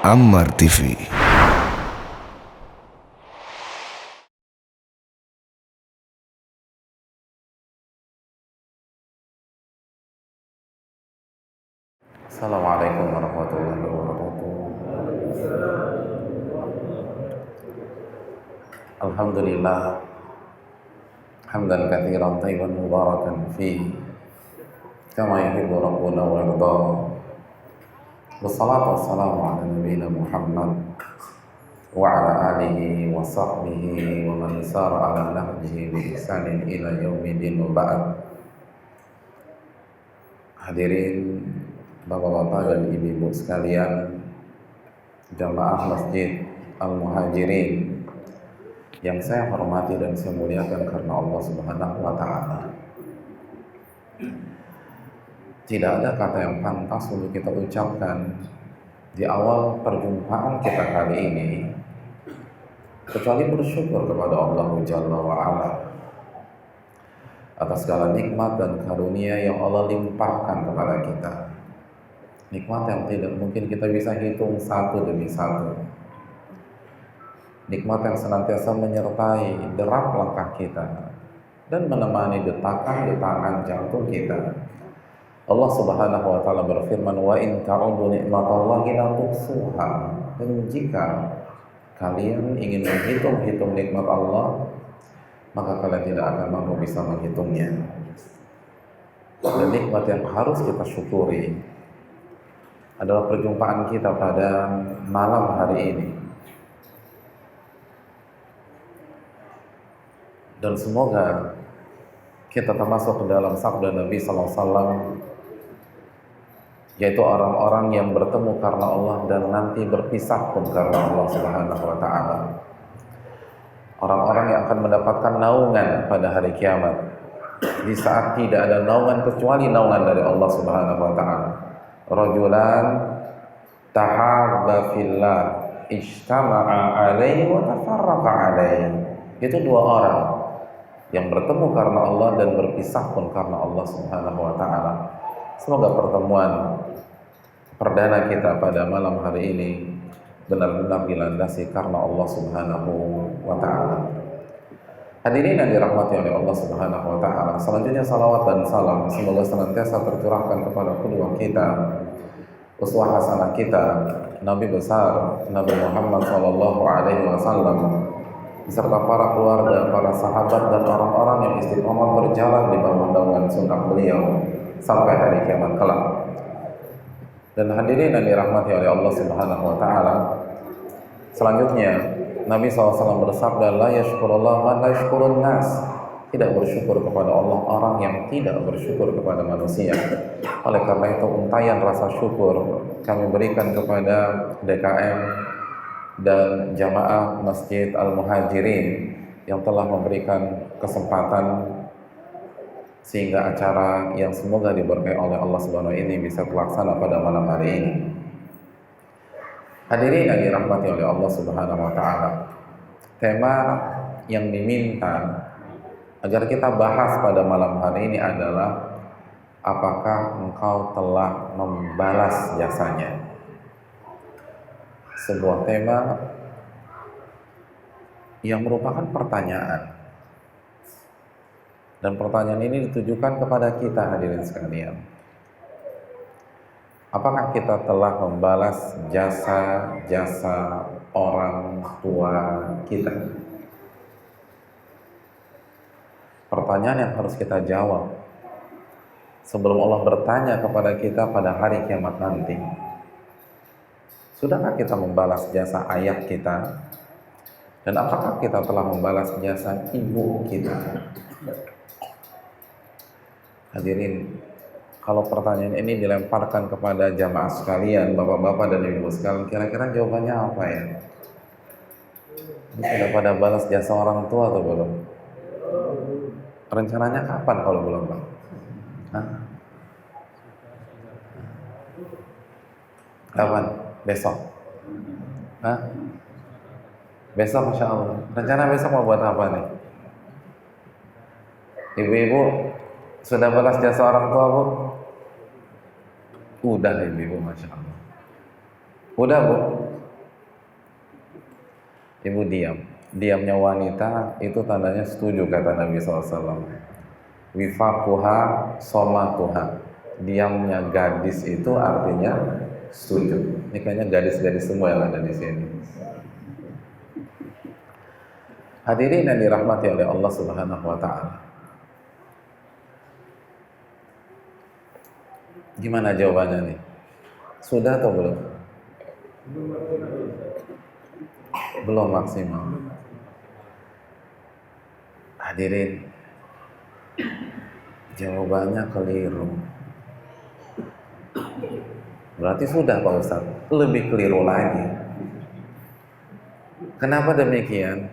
Ammar TV. Assalamualaikum warahmatullahi wabarakatuh. Alhamdulillah hamdan katsiran thayyiban mubarakan fihi kama yuhibbu rabbuna wa yarda. Wassalatu wassalamu ala nabiyyina Muhammad wa ala alihi wa sahbihi wa man sara ala nahjihi bi ihsanin ila yaumiddin wa ba'd. Hadirin bapak-bapak dan ibu-ibu sekalian, jamaah Masjid Al-Muhajirin yang saya hormati dan saya muliakan karena Allah Subhanahu wa taala. Tidak ada kata yang pantas untuk kita ucapkan di awal perjumpaan kita kali ini kecuali bersyukur kepada Allah Jalla wa Ala atas segala nikmat dan karunia yang Allah limpahkan kepada kita. Nikmat yang tidak mungkin kita bisa hitung satu demi satu. Nikmat yang senantiasa menyertai derap langkah kita dan menemani detakan-detakan jantung kita. Allah Subhanahu wa taala berfirman, "Wa in ta'udu ni'matallahi la tuhsuha." Dan jika kalian ingin menghitung-hitung nikmat Allah, maka kalian tidak akan mampu bisa menghitungnya. Dan nikmat yang harus kita syukuri adalah perjumpaan kita pada malam hari ini. Dan semoga kita termasuk ke dalam sabda Nabi sallallahu alaihi wasallam, yaitu orang-orang yang bertemu karena Allah dan nanti berpisah pun karena Allah Subhanahu wa taala. Orang-orang yang akan mendapatkan naungan pada hari kiamat di saat tidak ada naungan kecuali naungan dari Allah Subhanahu wa taala. Rajulan tahabba fillah ijtama'a alaihi wa tafarraqa alaihi. Itu dua orang yang bertemu karena Allah dan berpisah pun karena Allah Subhanahu wa taala. Semoga pertemuan perdana kita pada malam hari ini benar-benar dilandasi karena Allah Subhanahu wa taala. Hadirin yang dirahmati oleh Allah Subhanahu wa taala, selanjutnya salawat dan salam semoga senantiasa tercurahkan kepada kedua kita, uswah hasanah kita, Nabi besar Nabi Muhammad sallallahu alaihi wasallam beserta para keluarga, para sahabat dan orang-orang yang istiqomah berjalan di bawah naungan sunnah beliau sampai hari kiamat kelak. Dan hadirin yang dirahmati oleh Allah Subhanahu wa taala, selanjutnya Nabi SAW bersabda, la yashkurullah man la yashkurun nas. Tidak bersyukur kepada Allah orang yang tidak bersyukur kepada manusia. Oleh karena itu untayan rasa syukur kami berikan kepada DKM dan jamaah Masjid Al-Muhajirin yang telah memberikan kesempatan sehingga acara yang semoga diberkahi oleh Allah Subhanahu wa taala ini bisa terlaksana pada malam hari ini. Hadirin yang dirahmati oleh Allah Subhanahu wa taala, tema yang diminta agar kita bahas pada malam hari ini adalah apakah engkau telah membalas jasanya? Sebuah tema yang merupakan pertanyaan. Dan pertanyaan ini ditujukan kepada kita hadirin sekalian. Apakah kita telah membalas jasa-jasa orang tua kita? Pertanyaan yang harus kita jawab sebelum Allah bertanya kepada kita pada hari kiamat nanti. Sudahkah kita membalas jasa ayah kita? Dan apakah kita telah membalas jasa ibu kita? Hadirin, kalau pertanyaan ini dilemparkan kepada jamaah sekalian, bapak-bapak dan ibu sekalian, kira-kira jawabannya apa ya? Ini sudah pada balas jasa orang tua atau belum? Rencananya kapan kalau belum, Pak? Hah? Kapan? Besok? Hah? Besok, Masya Allah. Rencana besok mau buat apa nih? Ibu-ibu sudah balas jasa orang tua, Bu? Udah ibu-ibu, Masya Allah. Udah Bu, Ibu diam. Diamnya wanita itu tandanya setuju kata Nabi SAW. Wifaquha somatuha. Diamnya gadis itu artinya setuju. Ini kayaknya gadis-gadis semua yang ada di sini. Hadirin yang dirahmati oleh Allah Subhanahu wa taala. Gimana jawabannya nih? Sudah atau belum? Belum maksimal. Hadirin, jawabannya keliru. Berarti sudah Pak Ustaz. Lebih keliru lagi. Kenapa demikian?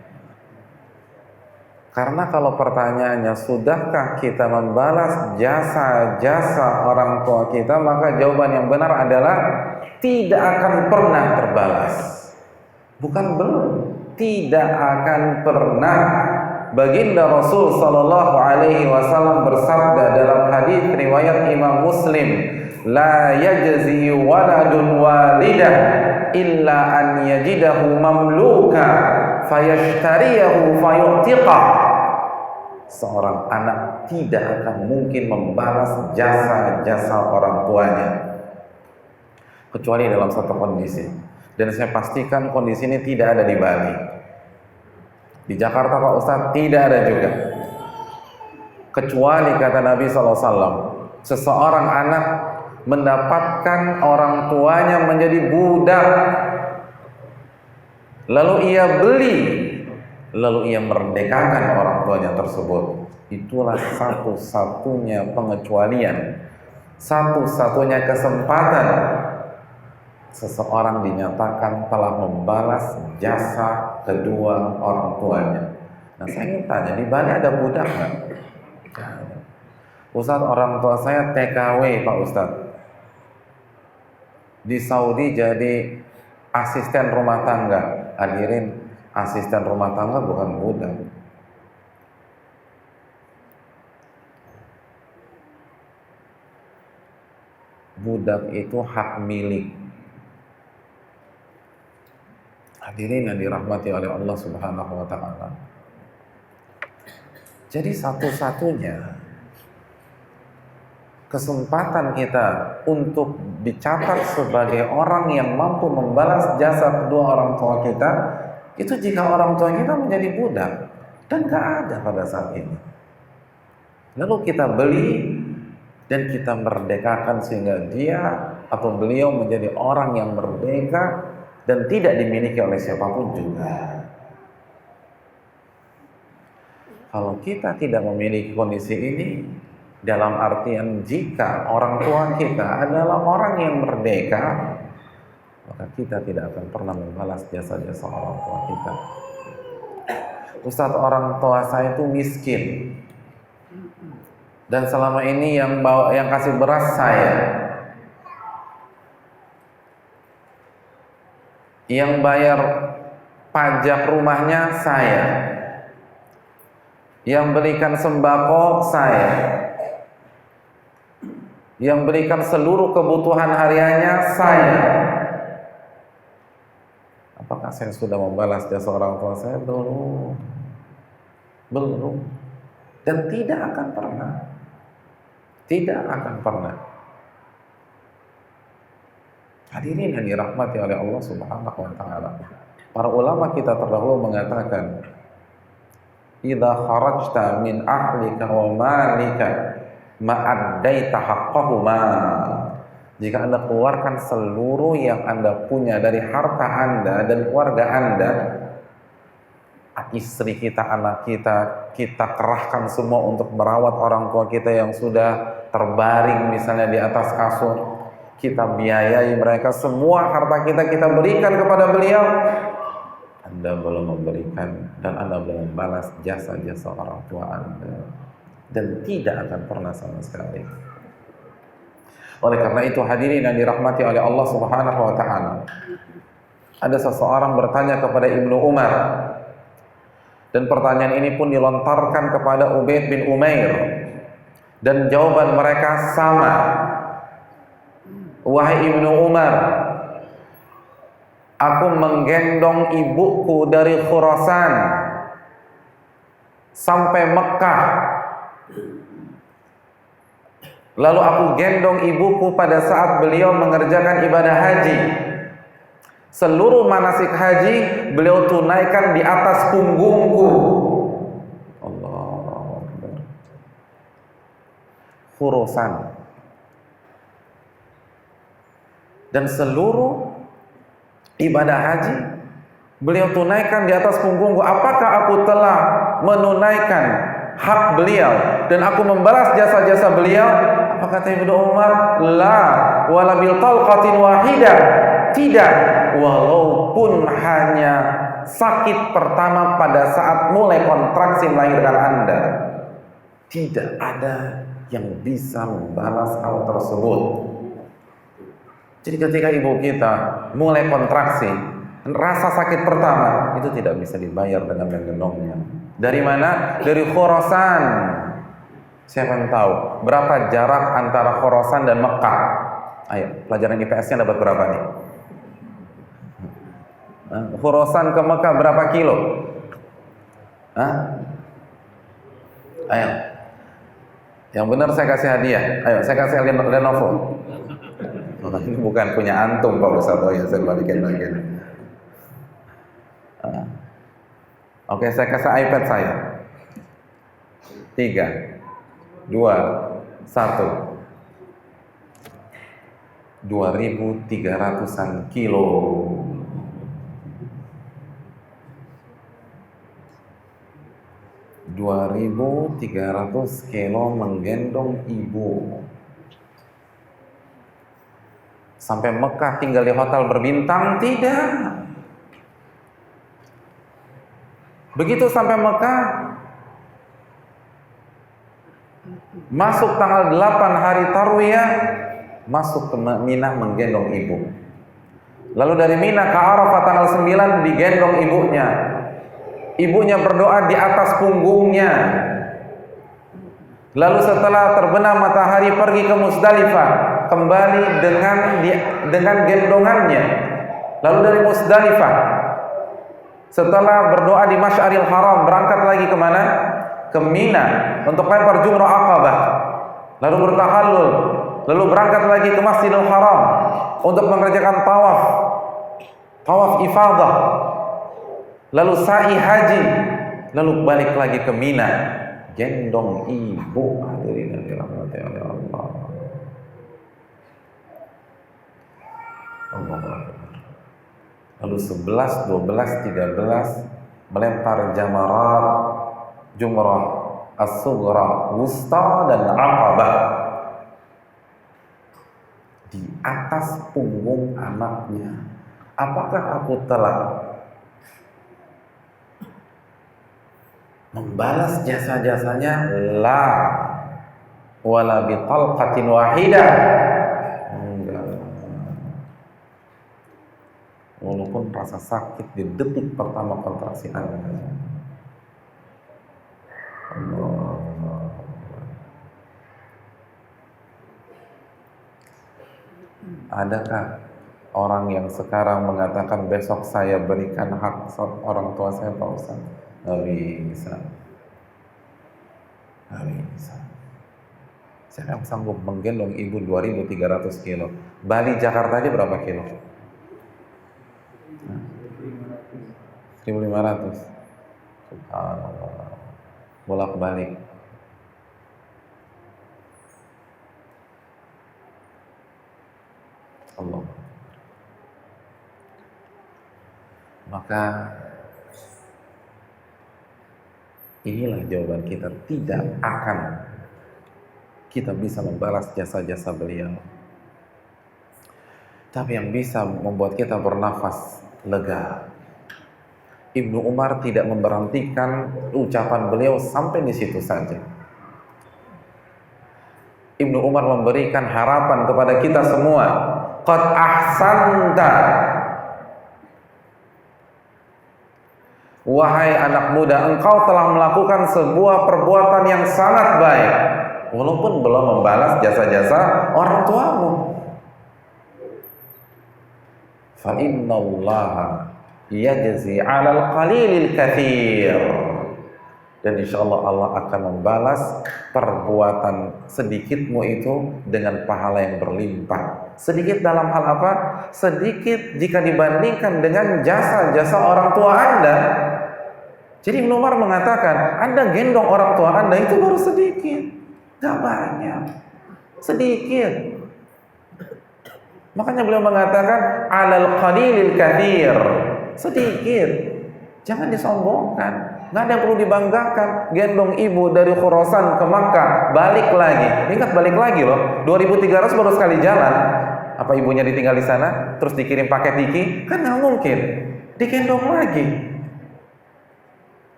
Karena kalau pertanyaannya sudahkah kita membalas jasa-jasa orang tua kita, maka jawaban yang benar adalah tidak akan pernah terbalas. Bukan belum, tidak akan pernah. Baginda Rasul sallallahu alaihi wasallam bersabda dalam hadis riwayat Imam Muslim, la yajzi waladun walidah illa an yajidahu mamluka fayashtariyahu fayu'tiqa. Seorang anak tidak akan mungkin membalas jasa-jasa orang tuanya kecuali dalam satu kondisi, dan saya pastikan kondisi ini tidak ada di Bali. Di Jakarta Pak Ustadz tidak ada juga. Kecuali kata Nabi SAW, seseorang anak mendapatkan orang tuanya menjadi budak, lalu ia beli, lalu ia merdekakan orang tuanya tersebut. Itulah satu-satunya pengecualian, satu-satunya kesempatan seseorang dinyatakan telah membalas jasa kedua orang tuanya. Nah, saya ingin tanya, di Bali ada budak nggak? Ustadz, orang tua saya TKW Pak Ustadz. Di Saudi jadi asisten rumah tangga. Hadirin, asisten rumah tangga bukan budak. Budak itu hak milik. Hadirin yang dirahmati oleh Allah Subhanahu wa taala. Jadi satu-satunya kesempatan kita untuk dicatat sebagai orang yang mampu membalas jasa kedua orang tua kita itu jika orang tua kita menjadi budak, dan gak ada pada saat ini. Lalu kita beli dan kita merdekakan sehingga dia atau beliau menjadi orang yang merdeka dan tidak dimiliki oleh siapapun juga. Kalau kita tidak memiliki kondisi ini, dalam artian jika orang tua kita adalah orang yang merdeka, maka kita tidak akan pernah membalas jasa-jasa orang tua kita. Ustadz, orang tua saya itu miskin, dan selama ini yang kasih beras saya, yang bayar pajak rumahnya saya, yang berikan sembako saya, yang berikan seluruh kebutuhan hariannya saya. Apakah saya sudah membalas jasa orang tua saya? Belum. Dan tidak akan pernah. Tidak akan pernah. Hadirin yang dirahmati oleh Allah Subhanahu wa taala. Para ulama kita terdahulu mengatakan, "Idza kharajta min ahlika wa malika ma addaita haqqahuma." Jika Anda keluarkan seluruh yang Anda punya dari harta Anda dan keluarga Anda, istri kita, anak kita, kita kerahkan semua untuk merawat orang tua kita yang sudah terbaring misalnya di atas kasur, kita biayai mereka, semua harta kita berikan kepada beliau, Anda belum memberikan dan Anda belum membalas jasa-jasa orang tua Anda, dan tidak akan pernah sama sekali. Oleh karena itu, hadirin yang dirahmati oleh Allah Subhanahu wa taala, ada seseorang bertanya kepada Ibnu Umar, dan pertanyaan ini pun dilontarkan kepada Ubaid bin Umair, dan jawaban mereka sama. Wahai Ibnu Umar, aku menggendong ibuku dari Khurasan sampai Mekah. Lalu aku gendong ibuku pada saat beliau mengerjakan ibadah haji. Seluruh manasik haji beliau tunaikan di atas punggungku. Allahu Akbar. Khurasan. Dan seluruh ibadah haji beliau tunaikan di atas punggungku. Apakah aku telah menunaikan hak beliau dan aku membalas jasa-jasa beliau? Apa kata Ibnu Umar? La wala bil talqatin wahidah. Tidak, walaupun hanya sakit pertama pada saat mulai kontraksi melahirkan Anda. Tidak ada yang bisa membalas hal tersebut. Jadi ketika ibu kita mulai kontraksi, rasa sakit pertama itu tidak bisa dibayar dengan menggendongnya. Dari mana? Dari Khurasan. Siapa yang tahu berapa jarak antara Khurasan dan Mekah? Ayo, pelajaran IPS-nya dapat berapa nih? Khurasan ke Mekah berapa kilo? Ayo. Yang benar saya kasih hadiah. Ayo, saya kasih Lenovo. Ini bukan punya antum Pak Ustaz. Oh ya, saya balikin lagi. Oke, saya kasih iPad saya. 3, 2, 1. 2.300-an kilo. 2.300 kilo menggendong ibu. Sampai Mekah tinggal di hotel berbintang? Tidak. Begitu sampai Mekah, masuk tanggal 8 hari Tarwiyah, masuk ke Mina menggendong ibu. Lalu dari Mina ke Arafah tanggal 9 digendong ibunya. Ibunya berdoa di atas punggungnya. Lalu setelah terbenam matahari pergi ke Musdalifah, kembali dengan gendongannya. Lalu dari Musdalifah, setelah berdoa di Masy'aril Haram, berangkat lagi kemana? Ke Mina untuk lempar jumrah Aqabah. Lalu bertahallul, lalu berangkat lagi ke Masjidil Haram untuk mengerjakan tawaf ifadah. Lalu sa'i haji, lalu balik lagi ke Mina, gendong ibu. Hadirin yang dirahmati oleh Allah. Lalu 11, 12, 13 melempar jamarat, jumrah as-sughra, wusta dan aqabah di atas punggung anaknya. Apakah aku telah membalas jasa-jasanya? La wala bi talqatin wahidah. Enggak. Walaupun rasa sakit di detik pertama kontraksi Anda. Allah. Adakah orang yang sekarang mengatakan besok saya berikan hak orang tua saya, Pak Ustaz? Nggak bisa. Siapa yang sanggup menggendong ibu 2.300 kilo? Bali Jakarta aja berapa kilo? 1.500. Subhanallah. Bolak-balik. Allah. Maka inilah jawaban kita. Tidak akan kita bisa membalas jasa-jasa beliau, tapi yang bisa membuat kita bernafas lega. Ibnu Umar tidak memberhentikan ucapan beliau sampai di situ saja. Ibnu Umar memberikan harapan kepada kita semua. Qad ahsanta, wahai anak muda, engkau telah melakukan sebuah perbuatan yang sangat baik, walaupun belum membalas jasa-jasa orang tuamu. fa innallaha yajzi 'alal qalilil katsir. Dan insya Allah Allah akan membalas perbuatan sedikitmu itu dengan pahala yang berlimpah. Sedikit dalam hal apa? Sedikit jika dibandingkan dengan jasa-jasa orang tua Anda. Jadi Ibnu Umar mengatakan, Anda gendong orang tua Anda itu baru sedikit, gak banyak, sedikit. Makanya beliau mengatakan, alal qalilil katsir, sedikit. Jangan disombongkan. Nggak ada yang perlu dibanggakan. Gendong ibu dari Khurasan ke Makkah, balik lagi. Ingat balik lagi loh. 2300 baru sekali jalan. Apa ibunya ditinggal di sana, terus dikirim paket Diki? Kan nggak mungkin. Digendong lagi.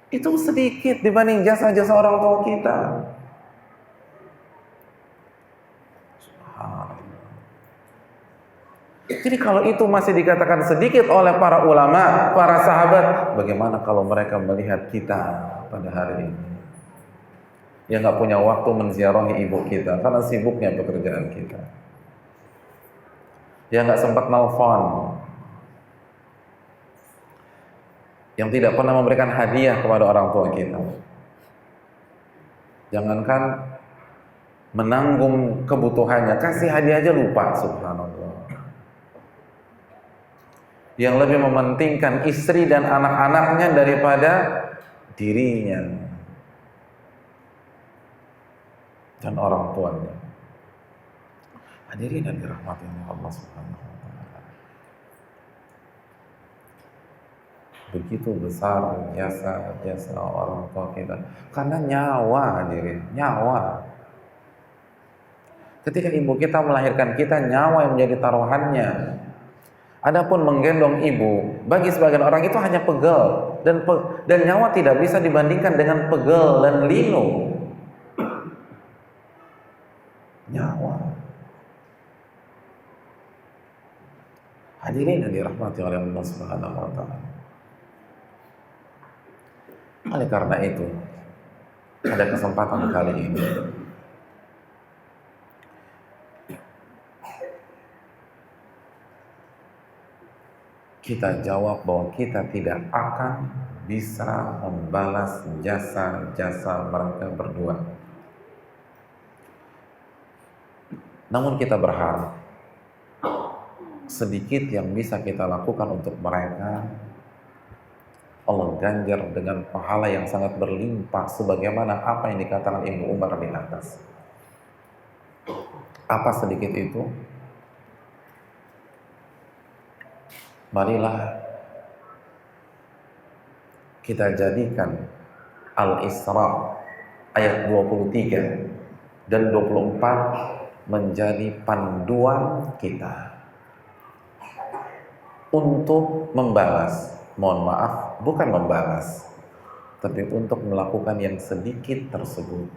Itu sedikit dibanding jasa-jasa orang tua kita. Jadi kalau itu masih dikatakan sedikit oleh para ulama, para sahabat, bagaimana kalau mereka melihat kita pada hari ini yang nggak punya waktu menziarahi ibu kita karena sibuknya pekerjaan kita, yang nggak sempat nelfon, yang tidak pernah memberikan hadiah kepada orang tua kita, jangankan menanggung kebutuhannya, kasih hadiah aja lupa, subhanallah. Yang lebih mementingkan istri dan anak-anaknya daripada dirinya dan orang tuanya. Hadirin yang dirahmati Allah Subhanahu wa taala. Begitu besar jasa orang tua kita karena nyawa, hadirin, nyawa. Ketika ibu kita melahirkan kita, nyawa yang menjadi taruhannya. Adapun menggendong ibu, bagi sebagian orang itu hanya pegel dan nyawa tidak bisa dibandingkan dengan pegel dan linu. Nyawa. Hadirin yang dirahmati oleh Allah Subhanahu wa taala. Oleh karena itu, pada kesempatan kali ini kita jawab bahwa kita tidak akan bisa membalas jasa-jasa mereka berdua. Namun kita berharap sedikit yang bisa kita lakukan untuk mereka, Allah ganjar dengan pahala yang sangat berlimpah sebagaimana apa yang dikatakan Ibnu Umar di atas. Apa sedikit itu? Marilah kita jadikan Al-Isra ayat 23 dan 24 menjadi panduan kita untuk membalas, mohon maaf, bukan membalas, tapi untuk melakukan yang sedikit tersebut.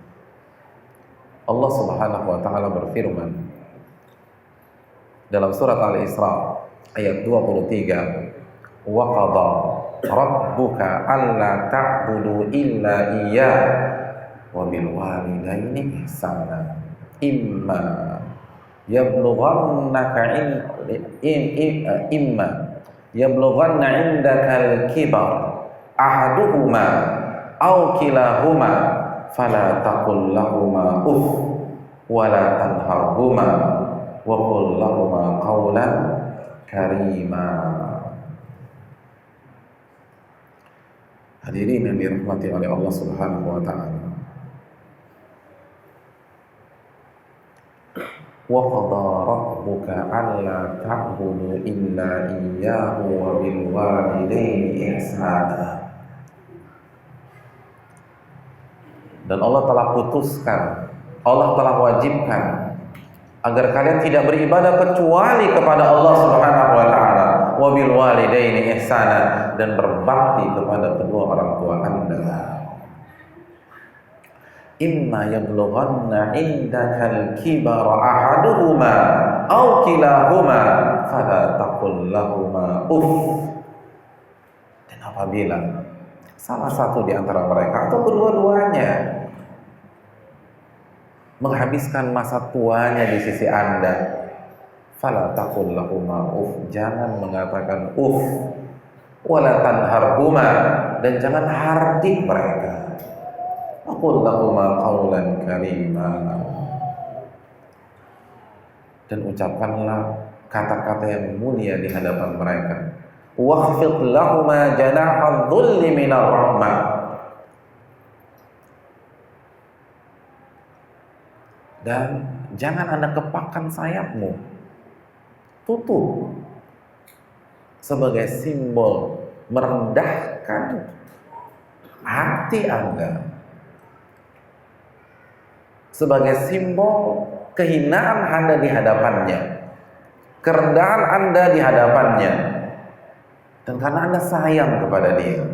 Allah Subhanahu wa taala berfirman dalam surat Al-Isra ayat 23, wa qada rabbuka alla ta'budu illa iyyah wa bil walidaini ihsana imma yablughanna indakal kibar ahaduhuma aw kilahuma fala taqul lahumā uff wa la tanharhumā wa qul lahumā qawlan karima. Hadirin yang dirahmati oleh Allah Subhanahu wa taala. Wa qada rabbuka alla ta'budu illa iyyahu wa bil walidayni ihsana. Dan Allah telah putuskan, Allah telah wajibkan agar kalian tidak beribadah kecuali kepada Allah Subhanahu wa taala, wa bil walidaini ihsana, dan berbakti kepada kedua orang tua Anda. Imma yablughanna indakal kibara ahaduhuma aw kilahuma fala taqul lahumā uff. Dan apabila salah satu di antara mereka atau kedua-duanya menghabiskan masa tuanya di sisi Anda, Fala taqul lahuma uff, jangan mengatakan uff, wala tanharhuma, dan jangan hardik mereka. Aqul lahuma qawlan karima, dan ucapkanlah kata-kata yang mulia di hadapan mereka. Wakhfid lahuma janaha dhulli minar rahmah, dan jangan Anda kepakkan sayapmu, tutup, sebagai simbol merendahkan hati Anda, sebagai simbol kehinaan Anda di hadapannya, kerendahan Anda di hadapannya, dan karena Anda sayang kepada dia.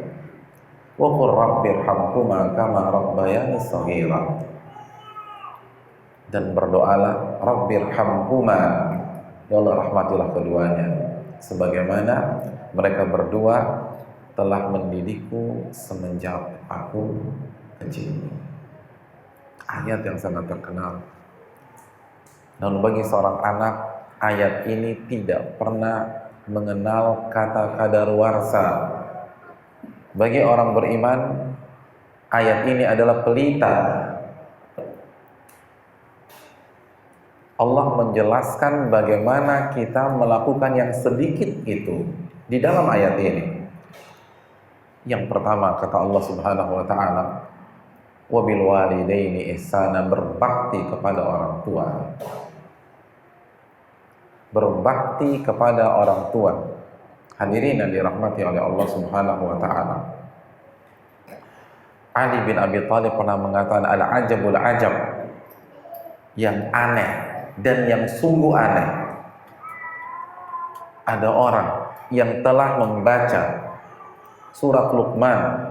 Wa qur rabbirhamhuma kama rabbayani shaghira, dan berdoalah rabbirhamhuma, ya Allah rahmatilah keduanya sebagaimana mereka berdua telah mendidikku semenjak aku kecil. Ayat yang sangat terkenal. Dan bagi seorang anak, ayat ini tidak pernah mengenal kata kadaluarsa. Bagi orang beriman, ayat ini adalah pelita. Allah menjelaskan bagaimana kita melakukan yang sedikit itu di dalam ayat ini. Yang pertama, kata Allah Subhanahu wa taala, wa bil walidaini ihsana, berbakti kepada orang tua. Berbakti kepada orang tua. Hadirin yang dirahmati oleh Allah Subhanahu wa taala. Ali bin Abi Thalib pernah mengatakan al-ajabul ajab, yang aneh dan yang sungguh aneh. Ada orang yang telah membaca surat Luqman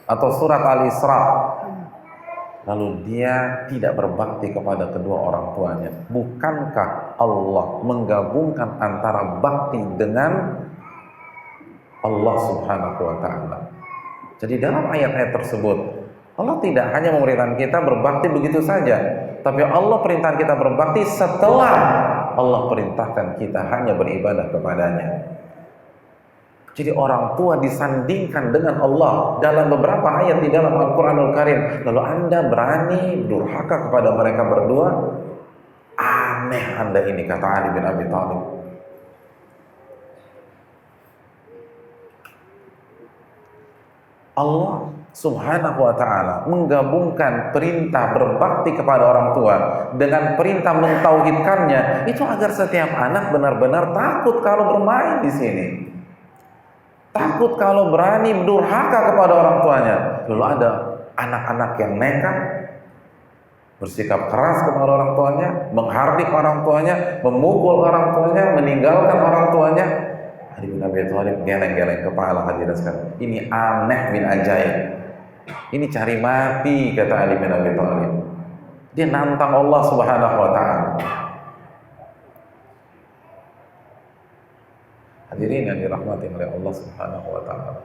atau surat Al-Isra, lalu dia tidak berbakti kepada kedua orang tuanya. Bukankah Allah menggabungkan antara bakti dengan Allah Subhanahu wa taala? Jadi dalam ayat-ayat tersebut Allah tidak hanya memerintahkan kita berbakti begitu saja, tapi Allah perintahkan kita berbakti setelah Allah perintahkan kita hanya beribadah kepadanya. Jadi orang tua disandingkan dengan Allah dalam beberapa ayat di dalam Al-Quranul Karim. Lalu Anda berani durhaka kepada mereka berdua? Aneh Anda ini, kata Ali bin Abi Thalib. Allah Subhanahu wa ta'ala menggabungkan perintah berbakti kepada orang tua dengan perintah mentauhidkannya, itu agar setiap anak benar-benar takut kalau bermain di sini, takut kalau berani durhaka kepada orang tuanya. Lalu ada anak-anak yang nekat bersikap keras kepada orang tuanya, menghardik orang tuanya, memukul orang tuanya, meninggalkan orang tuanya. Ali bin Abi Thalib geleng-geleng kepala, hadirin sekalian. Ini aneh bin ajaib. Ini cari mati, kata Ali bin Abi Thalib. Dia nantang Allah Subhanahu wa taala. Hadirin yang dirahmati oleh Allah Subhanahu wa taala.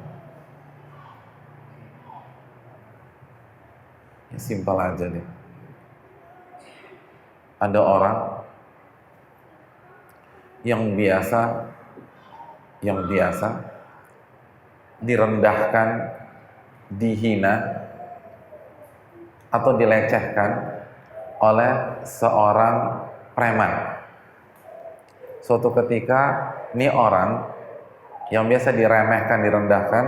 Ya simpel aja deh. Ada orang yang biasa direndahkan, dihina atau dilecehkan oleh seorang preman. Suatu ketika ini orang yang biasa diremehkan, direndahkan,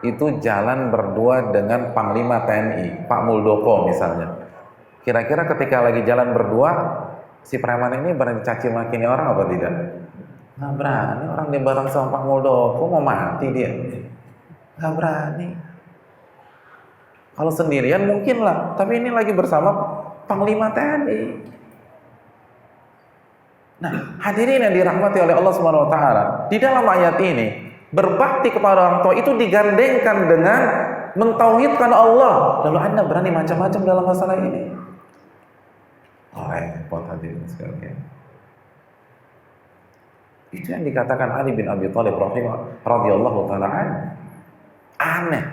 itu jalan berdua dengan Panglima TNI, Pak Muldoko misalnya. Kira-kira ketika lagi jalan berdua, si preman ini berani caci maki orang apa tidak? Nggak berani. Orang di bareng sama Pak Muldoko, mau mati dia. Nggak berani. Kalau sendirian mungkin lah, tapi ini lagi bersama Panglima TNI. Nah, hadirin yang dirahmati oleh Allah Subhanahu wa taala, di dalam ayat ini berbakti kepada orang tua itu digandengkan dengan mentauhidkan Allah. Lalu Anda berani macam-macam dalam masalah ini? Repot hadirin sekalian. Itu yang dikatakan Ali bin Abi Thalib radhiyallahu taala aneh.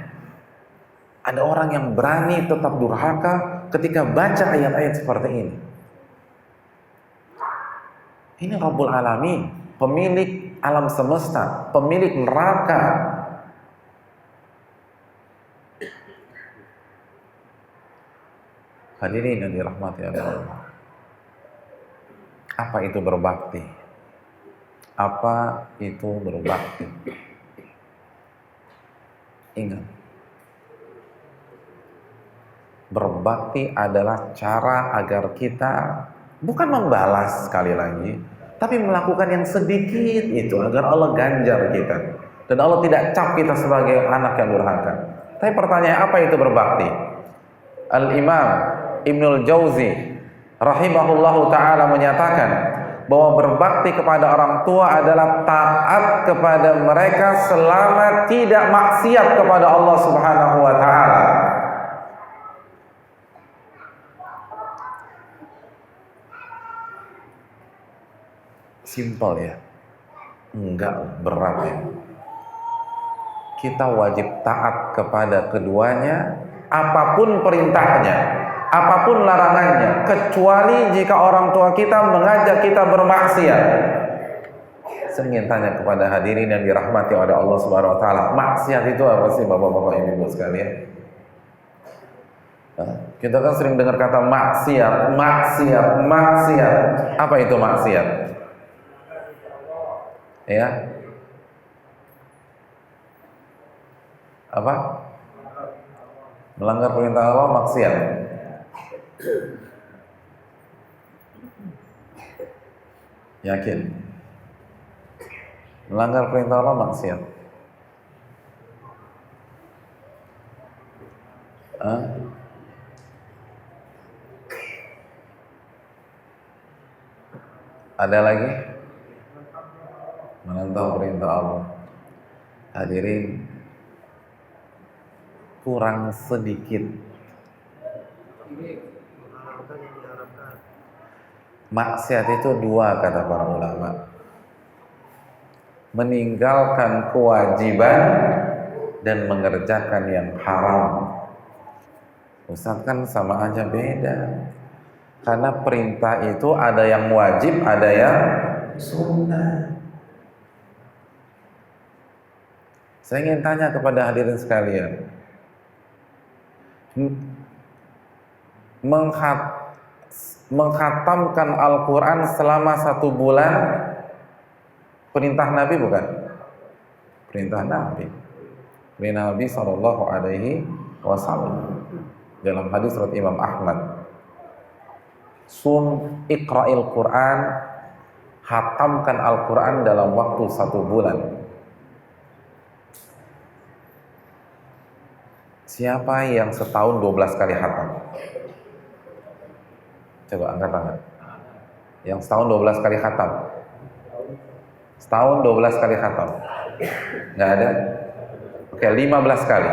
Ada orang yang berani tetap durhaka ketika baca ayat-ayat seperti ini. Ini Rabbul Alamin, pemilik alam semesta, pemilik neraka. Hadirin yang dirahmati Allah. Apa itu berbakti? Apa itu berbakti? Ingat, berbakti adalah cara agar kita bukan membalas sekali lagi, tapi melakukan yang sedikit itu agar Allah ganjar kita dan Allah tidak cap kita sebagai anak yang durhaka. Tapi pertanyaan, apa itu berbakti? Al-Imam Ibnul Jauzi rahimahullahu ta'ala menyatakan bahwa berbakti kepada orang tua adalah taat kepada mereka selama tidak maksiat kepada Allah Subhanahu wa ta'ala. Simpel ya? Enggak berat ya. Kita wajib taat kepada keduanya, apapun perintahnya, apapun larangannya, kecuali jika orang tua kita mengajak kita bermaksiat. Saya ingin tanya kepada hadirin yang dirahmati oleh Allah Subhanahu wa taala, maksiat itu apa sih Bapak-bapak Ibu sekalian? Kita kan sering dengar kata maksiat, maksiat, maksiat. Apa itu maksiat? Ya. Apa? Melanggar perintah Allah maksiat. Yakin? Melanggar perintah Allah maksiat. Ada lagi? Menentang perintah Allah. Hadirin, kurang sedikit maksiat itu dua, kata para ulama: meninggalkan kewajiban dan mengerjakan yang haram. Ustaz, kan sama aja beda, karena perintah itu ada yang wajib, ada yang sunnah. Saya ingin tanya kepada hadirin sekalian, mengkhatamkan Al-Quran selama 1 bulan perintah Nabi bukan? Perintah Nabi. Perintah Nabi SAW. Dalam hadis surat Imam Ahmad, sum iqra'il Quran, hatamkan Al-Quran dalam waktu 1 bulan. Siapa yang setahun 12 kali hatam? Coba angkat tangan. Yang setahun 12 kali khatam. Setahun 12 kali khatam. Nggak ada? Oke, 15 kali.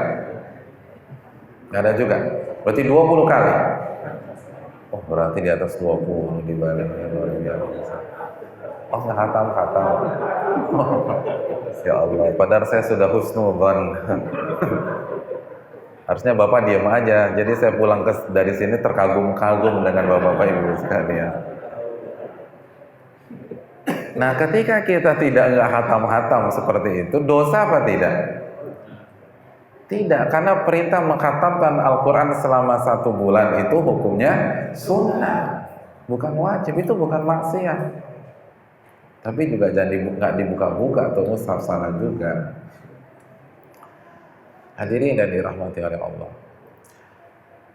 Nggak ada juga. Berarti 20 kali. Oh, berarti di atas 20 di baliknya luar biasa. Oh, nggak khatam. Ya Allah, padahal saya sudah husnudzon. Harusnya Bapak diam aja. Jadi saya pulang dari sini terkagum-kagum dengan Bapak Ibu sekalian. Nah, ketika kita nggak hatam-hatam seperti itu, dosa apa tidak? Tidak, karena perintah menghatamkan Al-Quran selama 1 bulan itu hukumnya sunnah, bukan wajib. Itu bukan maksiat. Tapi juga jangan nggak dibuka-buka atau mushaf salah juga. Hadirin dan dirahmati oleh Allah,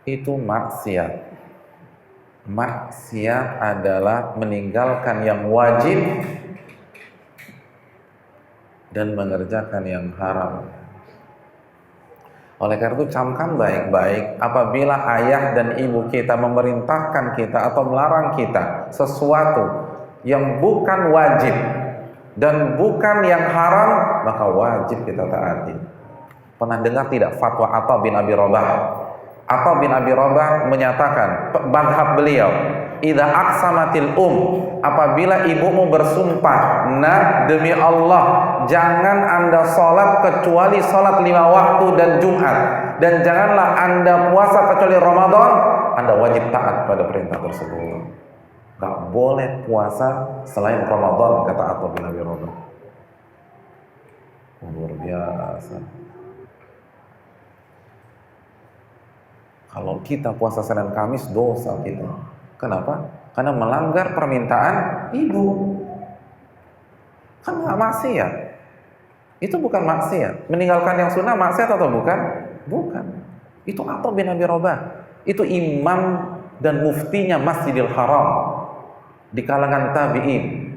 itu maksiat. Maksiat adalah meninggalkan yang wajib dan mengerjakan yang haram. Oleh karena itu, camkan baik-baik apabila ayah dan ibu kita memerintahkan kita atau melarang kita sesuatu yang bukan wajib dan bukan yang haram, maka wajib kita taati. Pernah dengar tidak fatwa Atha bin Abi Rabah? Atha bin Abi Rabah menyatakan, madhab beliau, idza aqsamatil apabila ibumu bersumpah, nah demi Allah jangan anda sholat kecuali sholat 5 waktu dan Jumat, dan janganlah anda puasa kecuali Ramadan, anda wajib taat pada perintah tersebut. Gak boleh puasa selain Ramadan, kata Atha bin Abi Rabah. Luar biasa. Kalau kita puasa Senin Kamis, dosa kita. Kenapa? Karena melanggar permintaan ibu. Kan nggak maksiat. Itu bukan maksiat. Meninggalkan yang sunnah maksiat atau bukan? Bukan. Itu Atha bin Abi Rabah. Itu imam dan muftinya Masjidil Haram di kalangan tabi'in.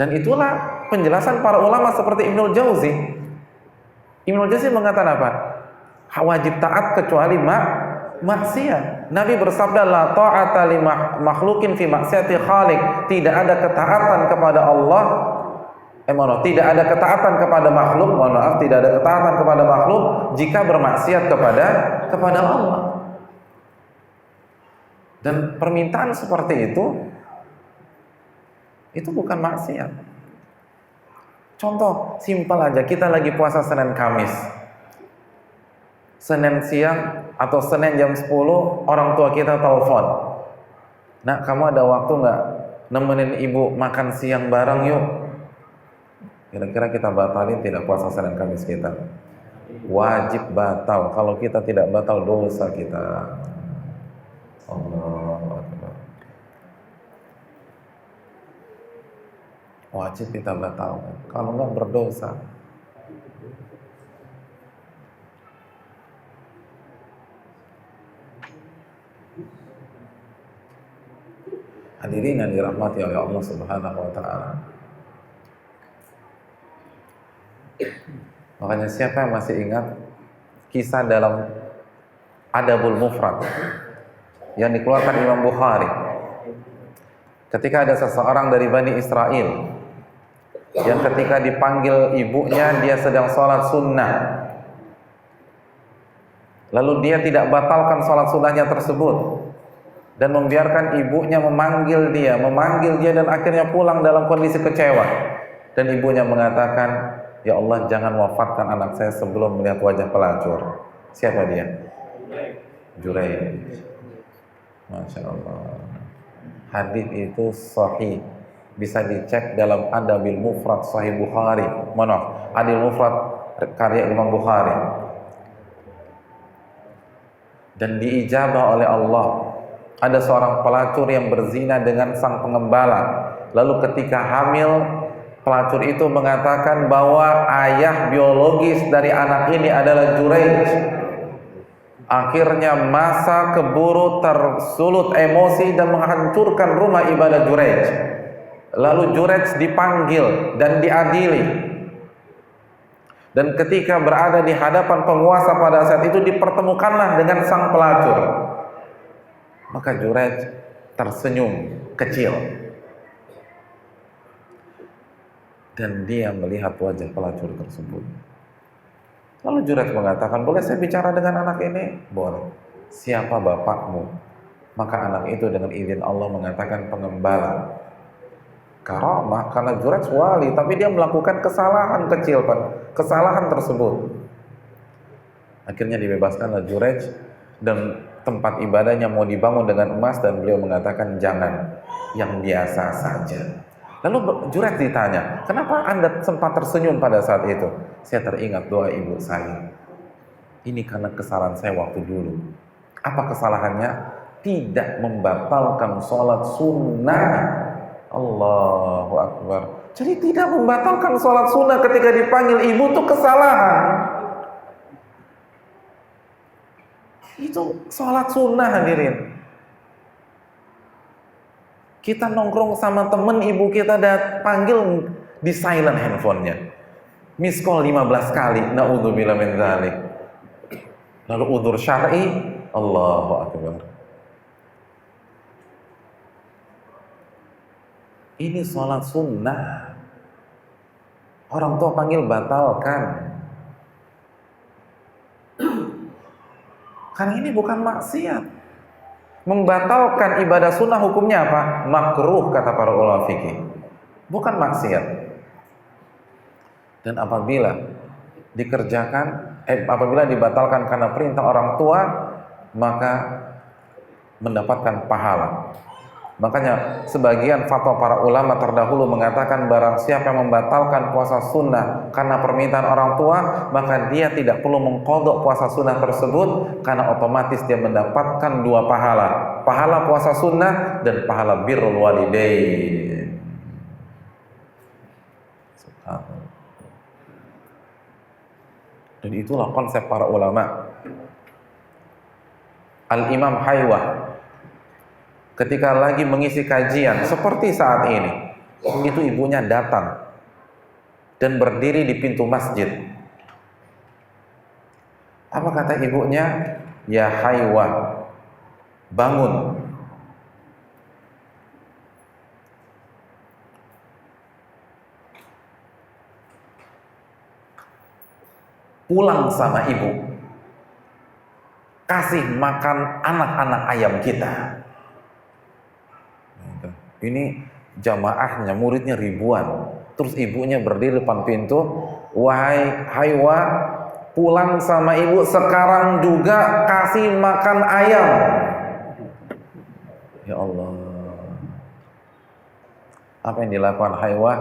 Dan itulah penjelasan para ulama seperti Ibnul Jauzi. Ibnul Jauzi mengatakan apa? Wajib taat kecuali maksiat. Nabi bersabda, la ta'ata li makhlukin fi maksiati khaliq. Tidak ada ketaatan kepada Allah. Tidak ada ketaatan kepada makhluk. Tidak ada ketaatan kepada makhluk jika bermaksiat kepada Allah. Dan permintaan seperti itu bukan maksiat. Contoh simpel aja, kita lagi puasa Senin Kamis. Senin siang atau Senin jam 10 orang tua kita telepon. Nah, kamu ada waktu nggak nemenin ibu makan siang bareng yuk? Kira-kira kita batalin tidak puasa Senin Kamis kita? Wajib batal. Kalau kita tidak batal, dosa kita. Allah Akbar. Wajib kita batalkan. Kalau nggak, berdosa. Hadirin yang dirahmati oleh Allah Subhanahu wa taala. Makanya siapa yang masih ingat kisah dalam Adabul Mufrad yang dikeluarkan Imam Bukhari, ketika ada seseorang dari Bani Israel yang ketika dipanggil ibunya dia sedang sholat sunnah, lalu dia tidak batalkan sholat sunnahnya tersebut dan membiarkan ibunya memanggil dia dan akhirnya pulang dalam kondisi kecewa. Dan ibunya mengatakan, ya Allah, jangan wafatkan anak saya sebelum melihat wajah pelacur. Siapa dia? Juraij. Masya Allah. Hadis itu sahih, bisa dicek dalam Adabil Mufrad Sahih Bukhari. Adil Mufrad karya Imam Bukhari. Dan diijabah oleh Allah. Ada seorang pelacur yang berzina dengan sang pengembala. Lalu ketika hamil, pelacur itu mengatakan bahwa ayah biologis dari anak ini adalah Juraij. Akhirnya masa keburu tersulut emosi dan menghancurkan rumah ibadah Juraij. Lalu Juraij dipanggil dan diadili. Dan ketika berada di hadapan penguasa pada saat itu, dipertemukanlah dengan sang pelacur. Maka Juraij tersenyum kecil. Dan dia melihat wajah pelacur tersebut. Lalu Juraij mengatakan, boleh saya bicara dengan anak ini? Boleh. Siapa bapakmu? Maka anak itu dengan izin Allah mengatakan pengembala. Karamah, karena Juraij wali, tapi dia melakukan kesalahan kecil, kesalahan tersebut. Akhirnya dibebaskanlah Juraij dan tempat ibadahnya mau dibangun dengan emas, dan beliau mengatakan jangan, yang biasa saja. Lalu Juraij ditanya, kenapa Anda sempat tersenyum pada saat itu? Saya teringat doa ibu saya. Ini karena kesalahan saya waktu dulu. Apa kesalahannya? Tidak membatalkan sholat sunnah. Allahu Akbar. Jadi tidak membatalkan sholat sunnah ketika dipanggil ibu itu kesalahan. Itu sholat sunnah, hadirin. Kita nongkrong sama temen, ibu kita panggil di silent handphonenya, miss call 15 kali, na'udzubillah min dzalik. Lalu udzur syar'i, Allahu Akbar. Ini sholat sunnah. Orang tua panggil, batalkan. Karena ini bukan maksiat. Membatalkan ibadah sunnah hukumnya apa? Makruh, kata para ulama fikih. Bukan maksiat. Dan apabila apabila dibatalkan karena perintah orang tua, maka mendapatkan pahala. Makanya sebagian fatwa para ulama terdahulu mengatakan barang siapa yang membatalkan puasa sunnah karena permintaan orang tua, maka dia tidak perlu mengqadha puasa sunnah tersebut, karena otomatis dia mendapatkan dua pahala, pahala puasa sunnah dan pahala birrul walidain. Dan itulah konsep para ulama. Al-Imam Haywah ketika lagi mengisi kajian seperti saat ini, itu ibunya datang dan berdiri di pintu masjid. Apa kata ibunya? Ya Haywah, bangun. Pulang sama ibu, kasih makan anak-anak ayam kita. Ini jamaahnya, muridnya ribuan. Terus ibunya berdiri depan pintu, wahai Haywah, pulang sama ibu sekarang juga, kasih makan ayam. Ya Allah, apa yang dilakukan Haywah?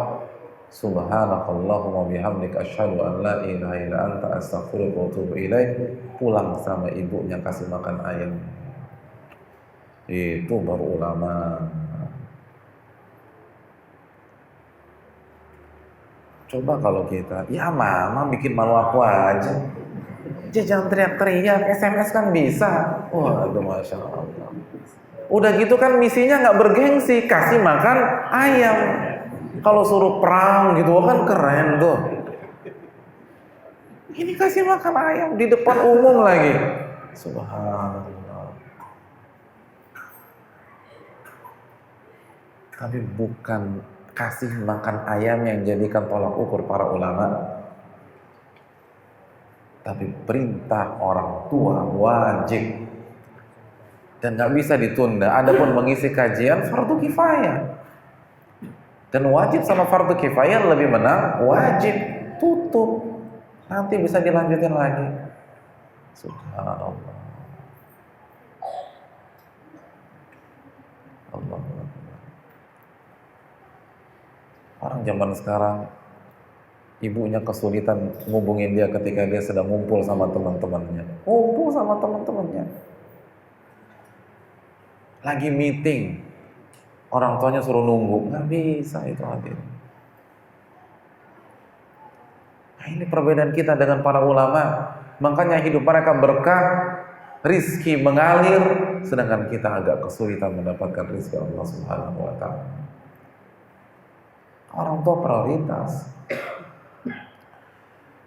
Subhanakallahumma bihamdika asyhadu an la ilaha illa anta astaghfiruka wa atubu ilaik. Pulang sama ibunya, kasih makan ayam. Itu baru ulama. Coba kalau kita, ya mama bikin malu aku aja, jangan teriak-teriak, SMS kan bisa. Waduh, Masya Allah. Udah gitu kan misinya nggak bergengsi, kasih makan ayam. Kalau suruh perang gitu kan keren tuh. Ini kasih makan ayam di depan umum lagi. Subhanallah. Tapi bukan kasih makan ayam yang jadikan tolak ukur para ulama, tapi perintah orang tua wajib dan nggak bisa ditunda. Adapun mengisi kajian fardu kifayah, dan wajib sama fardu kifayah lebih menang wajib. Tutup, nanti bisa dilanjutin lagi. Subhanallah. Allah. Orang zaman sekarang, ibunya kesulitan ngubungin dia ketika dia sedang ngumpul sama teman-temannya. Ngumpul sama teman-temannya, lagi meeting, orang tuanya suruh nunggu, nggak bisa itu hadir. Nah, ini perbedaan kita dengan para ulama. Makanya hidup mereka berkah, rizki mengalir, sedangkan kita agak kesulitan mendapatkan rizki Allah Subhanahu wa ta'ala. Orang tua prioritas.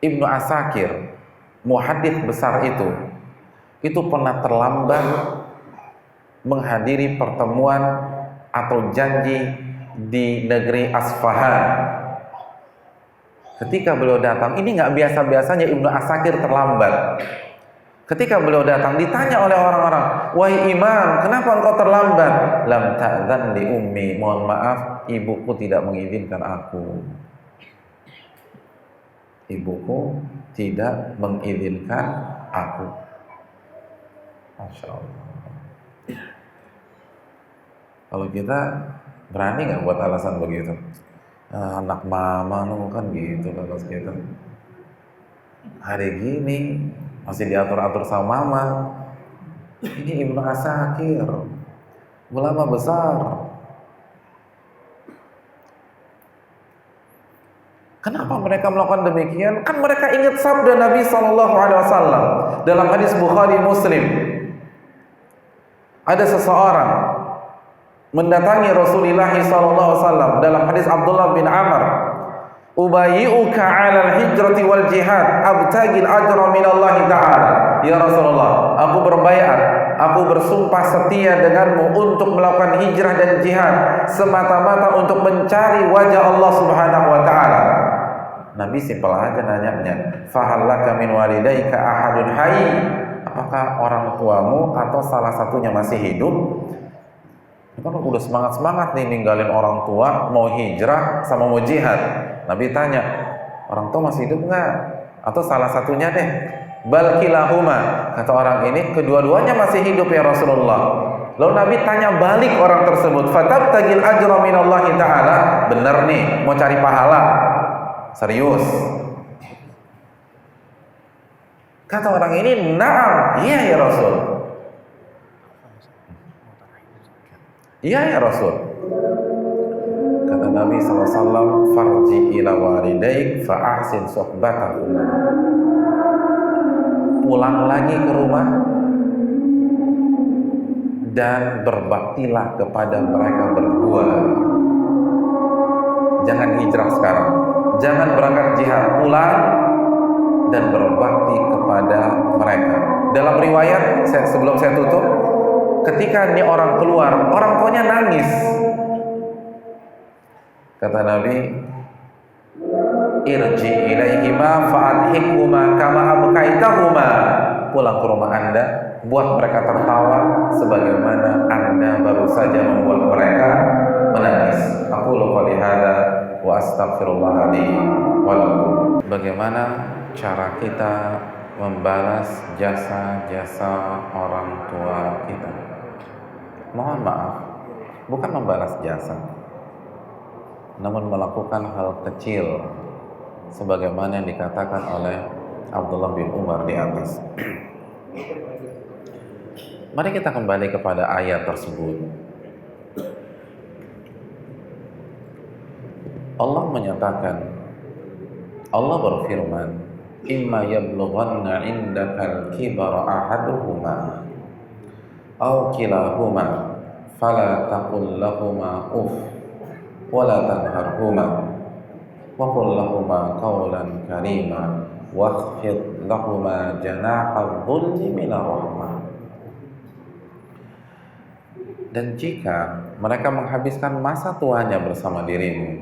Ibnu Asakir, muhadits besar itu pernah terlambat menghadiri pertemuan atau janji di negeri Asfahan. Ketika beliau datang, ini nggak biasa-biasanya Ibnu Asakir terlambat. Ketika beliau datang, ditanya oleh orang-orang, wahai imam, kenapa engkau terlambat? Lam ta'dzan li ummi, mohon maaf, ibuku tidak mengizinkan aku. Ibuku tidak mengizinkan aku. Masya Allah. Kalau kita berani nggak buat alasan begitu? Anak mama lu kan gitu kalau kita. Hari gini masih diatur-atur sama mama. Ini Ibnu Asakir, ulama besar. Kenapa mereka melakukan demikian? Kan mereka ingat sabda Nabi SAW dalam hadis Bukhari Muslim. Ada seseorang mendatangi Rasulullah SAW dalam hadis Abdullah bin Amr. Ubayyi'uka 'alal hijrati wal jihad abtagil ajra minallahi ta'ala. Ya Rasulullah, aku berbaiat, aku bersumpah setia denganmu untuk melakukan hijrah dan jihad semata-mata untuk mencari wajah Allah Subhanahu wa ta'ala. Nabi simpel aja nanyanya, fahallaka min walidaika ahadun hayy, apakah orang tuamu atau salah satunya masih hidup? Kan udah semangat-semangat nih ninggalin orang tua, mau hijrah sama mau jihad. Nabi tanya, orang tua masih hidup nggak? Atau salah satunya deh? Bal kilahuma, kata orang ini, kedua-duanya masih hidup ya Rasulullah. Lalu Nabi tanya balik orang tersebut, fatabtagil ajra minallahi ta'ala. Bener nih, mau cari pahala? Serius? Kata orang ini, na'am, iya ya Rasul. Iya ya Rasul. Kata Nabi SAW, farji ila walidaik fa'ahsin sohbatahum. Pulang lagi ke rumah dan berbaktilah kepada mereka berdua. Jangan hijrah sekarang, jangan berangkat jihad, pulang dan berbakti kepada mereka. Dalam riwayat, sebelum saya tutup, ketika ini orang keluar, orang tuanya nangis. Kata Nabi, irji ilaihima fa'adhikhuma kama abkaitahuma. Pulang ke rumah Anda, buat mereka tertawa sebagaimana Anda baru saja membuat mereka menangis. Aqulu qouli hadza wa astaghfirullah li wa lakum. Bagaimana cara kita membalas jasa-jasa orang tua kita? Mohon maaf, bukan membalas jasa, namun melakukan hal kecil sebagaimana yang dikatakan oleh Abdullah bin Umar di atas. Mari kita kembali kepada ayat tersebut. Allah menyatakan, Allah berfirman, imma yablughanna indakal kibara ahaduhuma aw kilahuma fala taqul lahuma uff wala tanharhuma wa qul lahuma qawlan karima wakhfid lahuma janaha dhulli minar rahmah. Dan jika mereka menghabiskan masa tuanya bersama dirimu,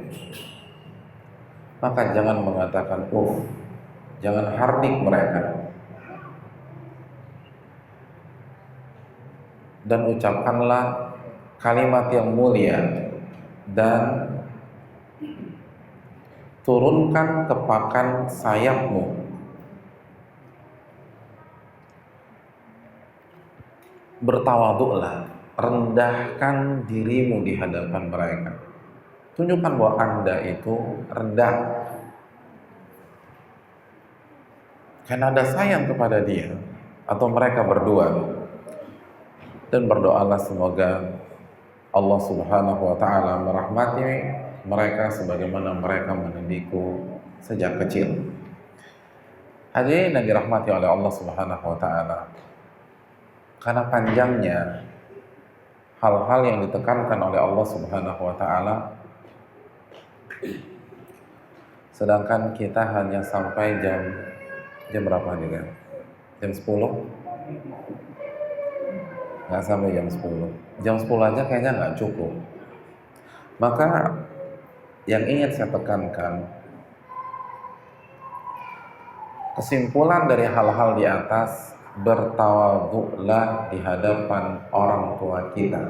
maka jangan mengatakan jangan hardik mereka, dan ucapkanlah kalimat yang mulia dan turunkan kepakan sayapmu. Bertawaduklah, rendahkan dirimu di hadapan mereka. Tunjukkan bahwa Anda itu rendah, karena Anda sayang kepada dia atau mereka berdua. Dan berdoalah semoga Allah Subhanahu wa ta'ala merahmati mereka sebagaimana mereka mendidikku sejak kecil. Hadirin yang dirahmati oleh Allah Subhanahu wa ta'ala, karena panjangnya hal-hal yang ditekankan oleh Allah Subhanahu wa ta'ala, sedangkan kita hanya sampai jam berapa nih kan? Jam 10? Nggak sampai jam 10. Jam 10 aja kayaknya nggak cukup. Maka yang ingin saya tekankan, kesimpulan dari hal-hal di atas, bertawaduklah di hadapan orang tua kita.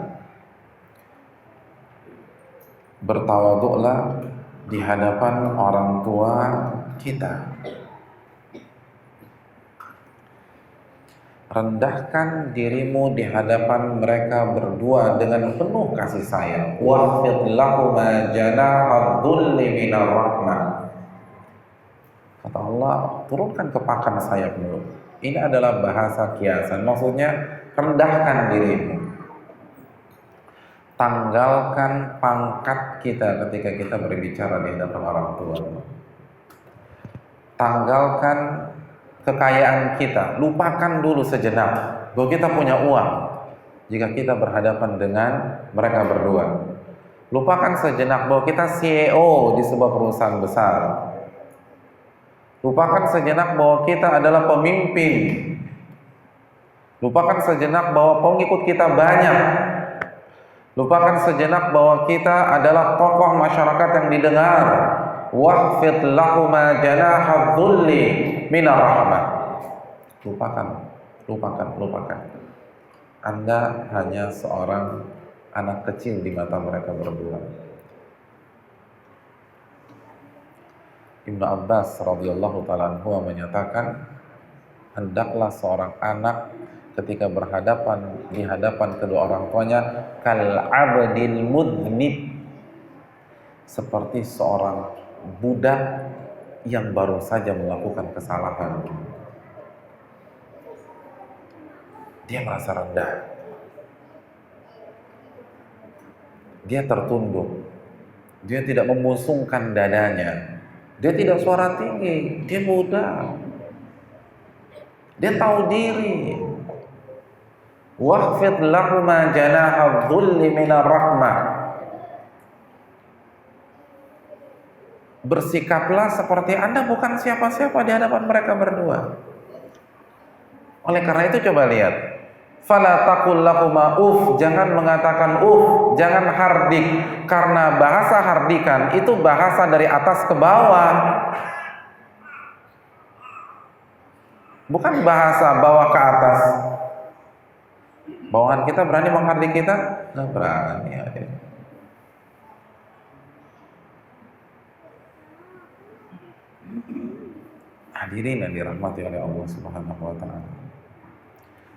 Bertawaduklah di hadapan orang tua kita. Rendahkan dirimu di hadapan mereka berdua dengan penuh kasih sayang. Wahfid lahuma janaha dhulli minar rahmah. Kata Allah, turunkan kepakan sayapmu. Ini adalah bahasa kiasan, maksudnya rendahkan dirimu. Tanggalkan pangkat kita ketika kita berbicara di hadapan orang tua. Tanggalkan kekayaan kita, lupakan dulu sejenak bahwa kita punya uang jika kita berhadapan dengan mereka berdua. Lupakan sejenak bahwa kita CEO di sebuah perusahaan besar. Lupakan sejenak bahwa kita adalah pemimpin. Lupakan sejenak bahwa pengikut kita banyak. Lupakan sejenak bahwa kita adalah tokoh masyarakat yang didengar. Wahfid lahuma janaha dhulli minar rahmah. Lupakan. Anda hanya seorang anak kecil di mata mereka berdua. Ibnu Abbas radhiyallahu ta'ala anhu menyatakan, hendaklah seorang anak ketika berhadapan di hadapan kedua orang tuanya kal abdil mudnib, seperti seorang budak yang baru saja melakukan kesalahan. Dia merasa rendah, dia tertunduk, dia tidak membusungkan dadanya, dia tidak suara tinggi, dia budak, dia tahu diri. Wahfid lahuma janaha dhulli minar rahmah, bersikaplah seperti Anda bukan siapa-siapa di hadapan mereka berdua. Oleh karena itu coba lihat, fala taqul lahuma jangan mengatakan jangan hardik, karena bahasa hardikan itu bahasa dari atas ke bawah, bukan bahasa bawah ke atas. Bawahan kita berani menghardik kita? Nggak berani ya. Hadirin yang dirahmati oleh Allah Subhanahu wa taala.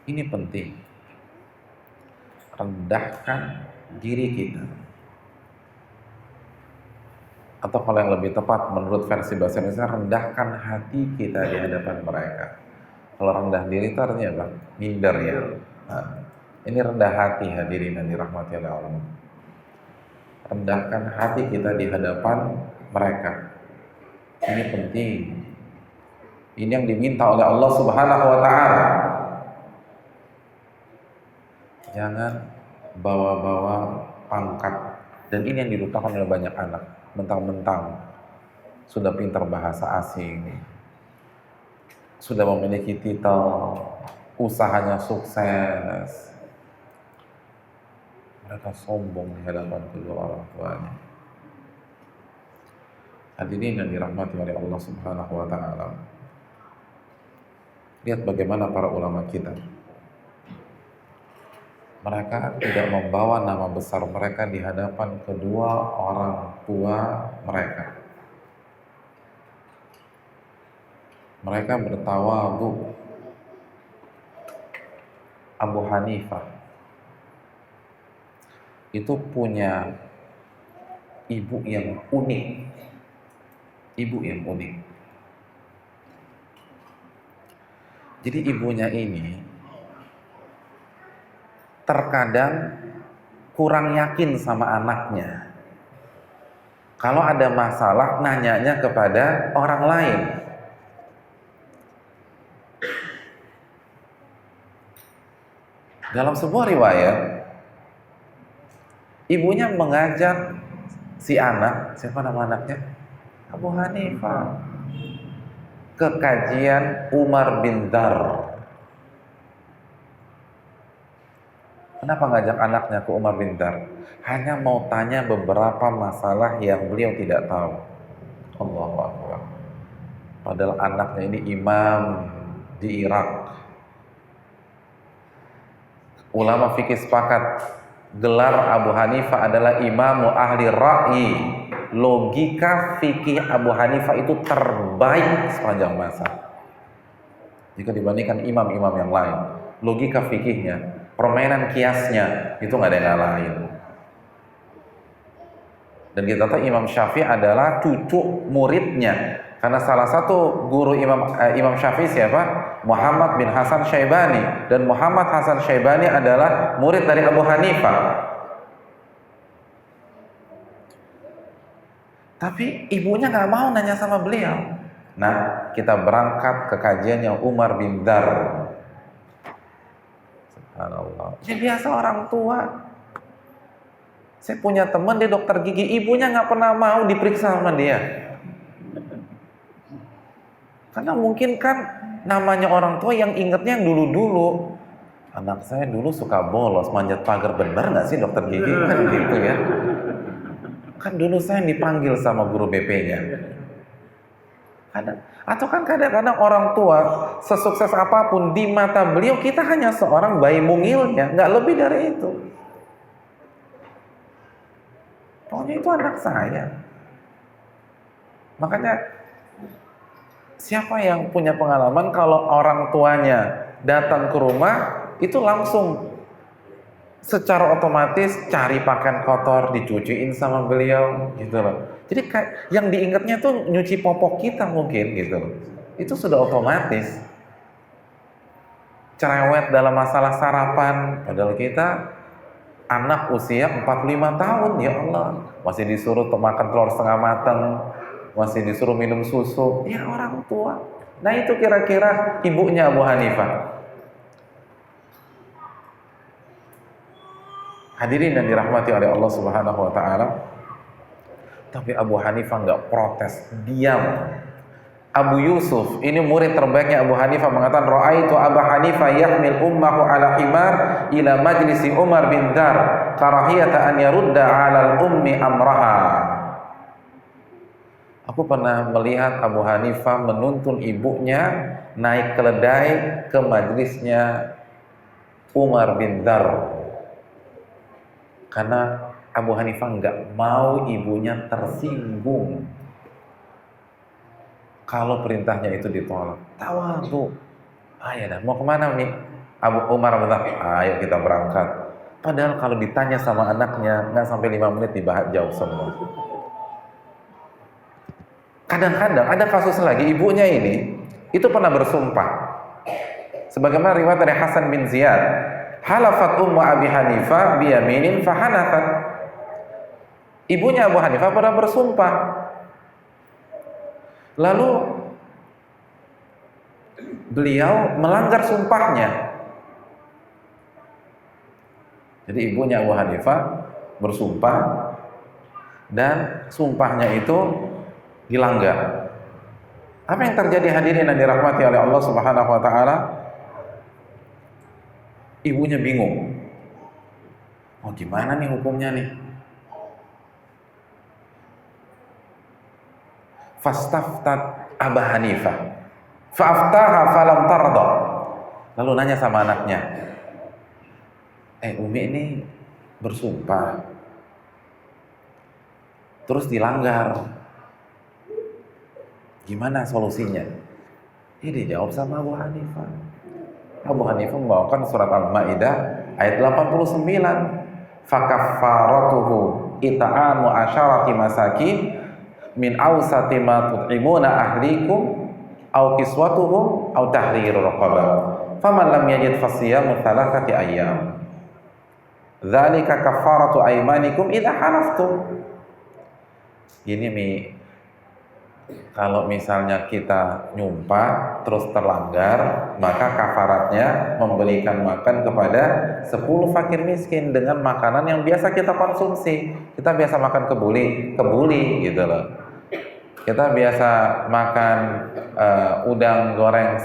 Ini penting. Rendahkan diri kita. Atau kalau yang lebih tepat menurut versi bahasa Indonesia, rendahkan hati kita di hadapan mereka. Kalau rendah diri itu artinya apa? Minder ya. Nah, ini rendah hati, hadirin yang dirahmati oleh Allah. Rendahkan hati kita di hadapan mereka. Ini penting. Ini yang diminta oleh Allah Subhanahu wa taala. Jangan bawa-bawa pangkat. Dan ini yang dilupakan oleh banyak anak. Mentang-mentang sudah pintar bahasa asing, sudah memiliki titel, usahanya sukses, mereka sombong di hadapan kedua orang tuanya. Hadirin yang dirahmati oleh Allah Subhanahu wa taala. Lihat bagaimana para ulama kita. Mereka tidak membawa nama besar mereka di hadapan kedua orang tua mereka. Mereka bertawadhu. Abu Hanifah itu punya ibu yang unik. Ibu yang unik. Jadi ibunya ini terkadang kurang yakin sama anaknya. Kalau ada masalah nanyanya kepada orang lain. Dalam sebuah riwayat, ibunya mengajak si anak, siapa nama anaknya? Abu Hanifah, ke kajian Umar bin Dar. Kenapa ngajak anaknya ke Umar bin Dar? Hanya mau tanya beberapa masalah yang beliau tidak tahu. Allahu Akbar. Padahal anaknya ini imam di Irak. Ulama fikih sepakat gelar Abu Hanifah adalah imamu ahli ra'yi. Logika fikih Abu Hanifah itu terbaik sepanjang masa jika dibandingkan imam-imam yang lain. Logika fikihnya, permainan kiasnya itu nggak ada yang ngalahin. Dan kita tahu Imam Syafi'i adalah cucu muridnya, karena salah satu guru Imam Syafi'i siapa? Muhammad bin Hasan Syaibani, dan Muhammad Hasan Syaibani adalah murid dari Abu Hanifah. Tapi ibunya nggak mau nanya sama beliau. Nah, kita berangkat ke kajiannya Umar bin Dar. Subhanallah. Ini biasa orang tua. Saya punya teman dia dokter gigi, ibunya nggak pernah mau diperiksa sama dia. Karena mungkin kan namanya orang tua yang ingetnya yang dulu-dulu. Anak saya dulu suka bolos, manjat pagar, benar nggak sih dokter gigi? Kan gitu ya. Kan dulu saya yang dipanggil sama guru BP-nya. Atau kan kadang-kadang orang tua sesukses apapun di mata beliau kita hanya seorang bayi mungilnya, nggak lebih dari itu. Pokoknya itu anak saya. Makanya siapa yang punya pengalaman kalau orang tuanya datang ke rumah itu langsung secara otomatis cari pakaian kotor dicuciin sama beliau gitu loh. Jadi kayak yang diingatnya tuh nyuci popok kita mungkin gitu loh. Itu sudah otomatis. Cerewet dalam masalah sarapan, padahal kita anak usia 45 tahun, ya Allah, masih disuruh makan telur setengah matang, masih disuruh minum susu, ya orang tua. Nah itu kira-kira ibunya Abu Hanifah. Hadirin yang dirahmati oleh Allah Subhanahu wa taala. Tapi Abu Hanifah nggak protes, diam. Abu Yusuf, ini murid terbaiknya Abu Hanifah, mengatakan ra'aitu Abu Hanifah yahmil ummahu ala himar ila majlisi Umar bin Dar karahiyata an yarudda 'ala al-ummi amraha. Aku pernah melihat Abu Hanifah menuntun ibunya naik keledai ke majlisnya Umar bin Dar. Karena Abu Hanifah nggak mau ibunya tersinggung kalau perintahnya itu ditolak. Tawadhu. Ya dah, mau kemana nih? Abu Umar bilang, ayo kita berangkat. Padahal kalau ditanya sama anaknya, nggak sampai 5 menit dibahas jauh semua. Kadang-kadang ada kasus lagi, ibunya ini itu pernah bersumpah. Sebagaimana riwayat dari Hasan bin Ziyad, halafat ummu Abi Hanifah biyaminin fahanathat. Ibunya Abu Hanifah pernah bersumpah. Lalu beliau melanggar sumpahnya. Jadi ibunya Abu Hanifah bersumpah dan sumpahnya itu dilanggar. Apa yang terjadi hadirin yang dirahmati oleh Allah Subhanahu wa taala? Ibunya bingung. Oh, gimana nih hukumnya nih? Fastaftat Abu Hanifah. Fa'aftaha falam tarda. Lalu nanya sama anaknya. Umi ini bersumpah. Terus dilanggar. Gimana solusinya? Ini dijawab sama Abu Hanifah. Abu Hanifah membawakan surat Al-Maidah ayat 89. Fakaffaratuhu it'amu asyarati masakin min awsati ma tut'imuna ahlikum aw kiswatuhum aw tahriru raqabah. Faman lam yajid fasiyamu thalathati ayyam. Dzalika kaffaratu aymanikum idza halaftum. Ini kalau misalnya kita nyumpah terus terlanggar, maka kafaratnya memberikan makan kepada 10 fakir miskin dengan makanan yang biasa kita konsumsi. Kita biasa makan kebuli gitu loh. Kita biasa makan udang goreng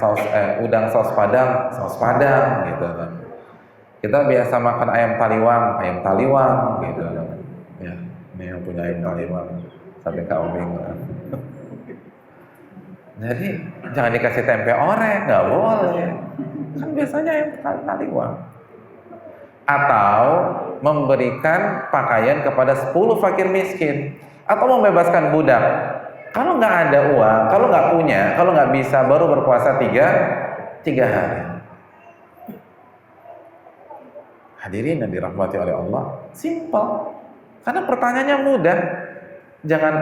udang saus padang gitu loh. Kita biasa makan ayam taliwang gitu loh. Ya, ini yang punya ayam taliwang sampai kau bingung. Jadi jangan dikasih tempe orek, nggak boleh. Kan biasanya ayam taliwang. Atau memberikan pakaian kepada 10 fakir miskin, atau membebaskan budak. Kalau nggak ada uang, kalau nggak punya, kalau nggak bisa, baru berpuasa 3 hari. Hadirin yang dirahmati oleh Allah, simple. Karena pertanyaannya mudah.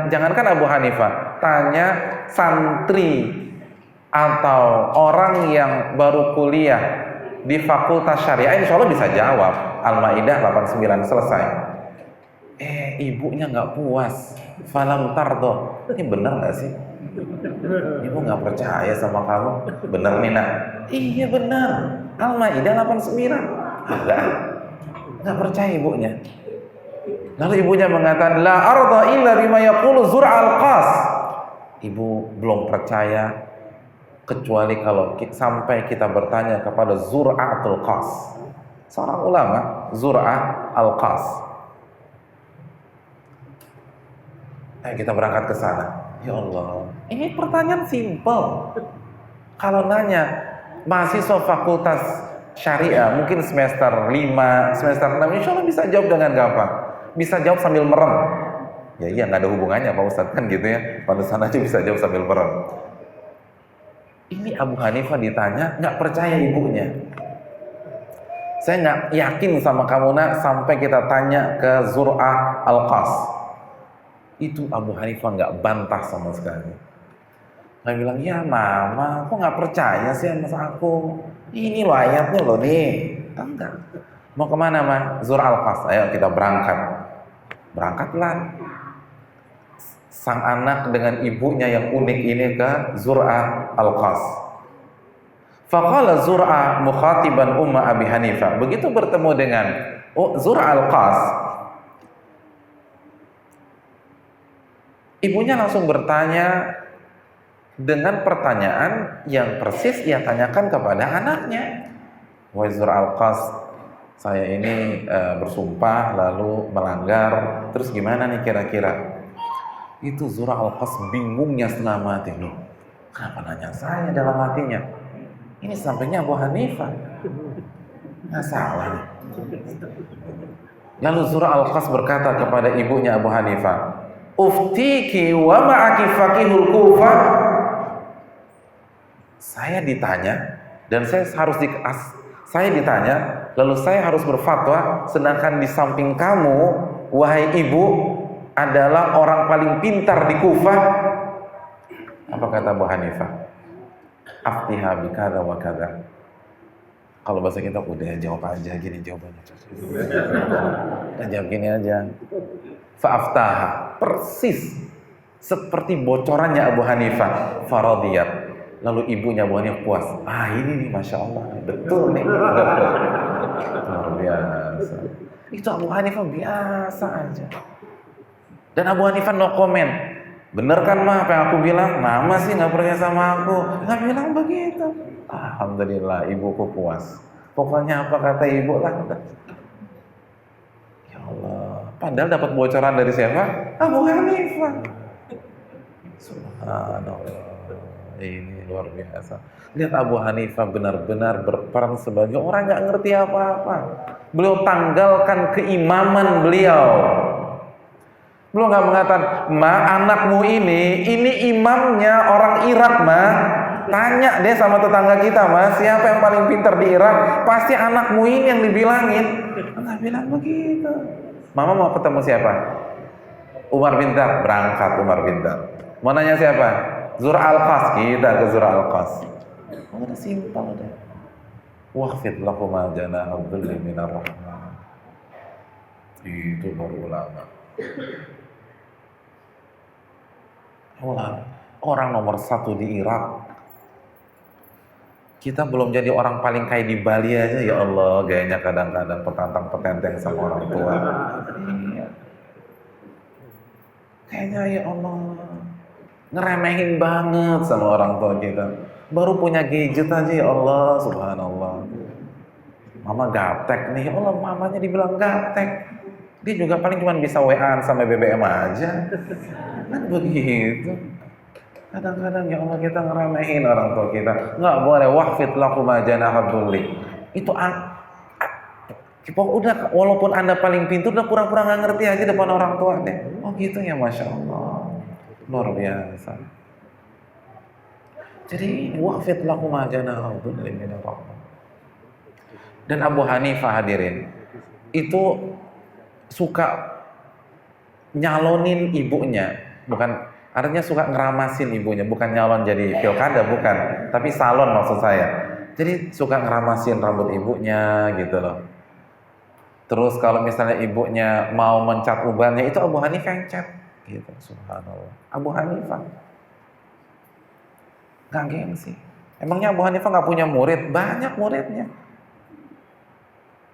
Jangankan Abu Hanifah, tanya santri atau orang yang baru kuliah di Fakultas Syariah, insya Allah bisa jawab. Al-Maidah 89 selesai. Ibunya nggak puas, falam tardo. Ini benar nggak sih? Ibu nggak percaya sama kamu? Bener nih nak? Iya benar. Al-Maidah 89. Nggak percaya ibunya. Lalu ibunya mengatakan, la arda illa bima yaqulu Zur'al Qas. Ibu belum percaya kecuali kalau sampai kita bertanya kepada Zur'atul Qas, seorang ulama, Zur'ah Al-Qas. Kita berangkat ke sana. Ya Allah, ini pertanyaan simpel. Kalau nanya mahasiswa Fakultas Syariah, mungkin semester 5, semester 6, insya Allah bisa jawab dengan gampang. Bisa jawab sambil merem. Ya iya, nggak ada hubungannya Pak Ustadz kan gitu ya. Pantesan aja bisa jawab sambil merem. Ini Abu Hanifah ditanya, nggak percaya ibunya. Saya nggak yakin sama kamu nak sampai kita tanya ke Zur'ah Al-Qas. Itu Abu Hanifah nggak bantah sama sekali. Dia bilang, ya mama, aku nggak percaya sih sama aku. Ini loh ayatnya loh nih. Enggak. Mau kemana mah? Zur'ah Al-Qas. Ayo kita berangkat. Berangkatlah sang anak dengan ibunya yang unik ini ke Zur'ah Al-Qas. Faqala Zur'ah mukhatiban Umma Abi Hanifah. Begitu bertemu dengan Zur'ah Al-Qas, ibunya langsung bertanya dengan pertanyaan yang persis ia tanyakan kepada anaknya. Wahai Zur'ah Al-Qas, saya ini bersumpah lalu melanggar, terus gimana nih kira-kira? Itu Zur'ah Al-Qas bingungnya setengah mati. Loh, kenapa nanya saya dalam hatinya? Ini sampainya Abu Hanifah. Nggak salah nih. Lalu Zur'ah Al-Qas berkata kepada ibunya Abu Hanifah, uftiki wa ma'aki faqihul Kufah. Saya ditanya dan saya ditanya, lalu saya harus berfatwa, sedangkan di samping kamu, wahai ibu, adalah orang paling pintar di Kufah. Apa kata Abu Hanifah? Aftiha bikada wa kada. Kalau bahasa kita udah jawab aja gini jawabannya. Jawab gini aja. Fa'aftaha, persis seperti bocorannya Abu Hanifah. Faradiyat. Lalu ibunya Abu Hanifah puas. Ini nih Masya Allah, betul nih. Luar biasa. Itu Abu Hanifah biasa aja. Dan Abu Hanifah no comment. Bener kan mah apa yang aku bilang? Mama sih nggak percaya sama aku. Nggak bilang begitu. Alhamdulillah ibuku puas. Pokoknya apa kata ibu lah. Ya Allah. Padahal dapat bocoran dari siapa? Abu Hanifah. Subhanallah. Ini luar biasa. Lihat Abu Hanifah benar-benar berperan sebagai orang nggak ngerti apa-apa. Beliau tanggalkan keimaman beliau. Beliau nggak mengatakan, ma anakmu ini imamnya orang Irak ma. Tanya deh sama tetangga kita ma, siapa yang paling pintar di Irak? Pasti anakmu ini yang dibilangin. Nggak bilang begitu. Mama mau ketemu siapa? Umar bin Dar, berangkat Umar bin Dar. Mau nanya siapa? Zur'ah Al-Qas, kita ke Zur'ah Al-Qas. Udah simpel deh. Waqfid lahuma janaha dhulli minar rahman. Itu baru ulama. Orang nomor 1 di Irak. Kita belum jadi orang paling kaya di Bali aja, ya Allah, gayanya kadang-kadang petantang-petenteng sama orang tua. Iya. Kayaknya ya Allah, ngeremehin banget sama orang tua kita. Baru punya gadget aja ya Allah, subhanallah. Mama gaptek nih, ya Allah, mamanya dibilang gaptek. Dia juga paling cuma bisa WA-an sama BBM aja. Kan begitu. Kadang-kadang ya Allah kita ngeremehin orang tua kita. Nggak boleh. Waqfid lahuma janaha dhulli. Itu udah, walaupun Anda paling pintar, udah pura-pura nggak ngerti aja depan orang tua deh. Oh gitu ya, Masya Allah. Luar biasa. Jadi waqfid lahuma janaha dhulli minar rahmah. Dan Abu Hanifah hadirin itu suka nyalonin ibunya, bukan artinya suka ngeramasin ibunya, bukan nyalon jadi pilkada, bukan, tapi salon maksud saya. Jadi suka ngeramasin rambut ibunya gitu loh. Terus kalau misalnya ibunya mau mencat ubannya, itu Abu Hanifah yang cat gitu. Subhanallah. Abu Hanifah nggak gengsi. Emangnya Abu Hanifah nggak punya murid? Banyak muridnya.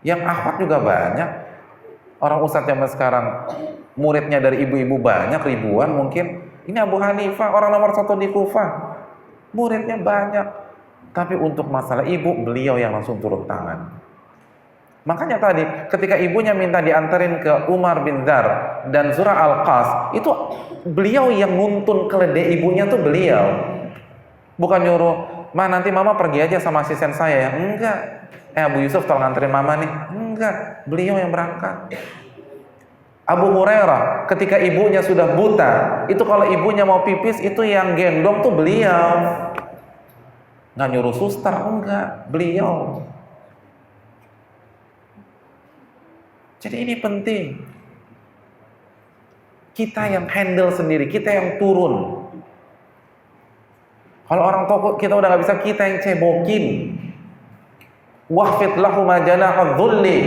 Yang akhwat juga banyak. Orang ustadz zaman sekarang muridnya dari ibu-ibu banyak, ribuan mungkin. Ini Abu Hanifah orang nomor 1 di Kufah, muridnya banyak. Tapi untuk masalah ibu, beliau yang langsung turun tangan. Makanya tadi ketika ibunya minta diantarin ke Umar bin Dar dan Zur'ah Al-Qas, itu beliau yang nuntun keledai ibunya tuh beliau. Bukan nyuruh, ma nanti mama pergi aja sama asisten saya ya. Enggak. Abu Yusuf tolong nganterin mama nih. Enggak, beliau yang berangkat. Abu Hurairah ketika ibunya sudah buta, itu kalau ibunya mau pipis itu yang gendong tuh beliau. Nggak nyuruh suster, enggak, beliau. Jadi ini penting. Kita yang handle sendiri, kita yang turun. Kalau orang tua kita udah nggak bisa, kita yang cebokin. Wahfid lahum janaha dzulli.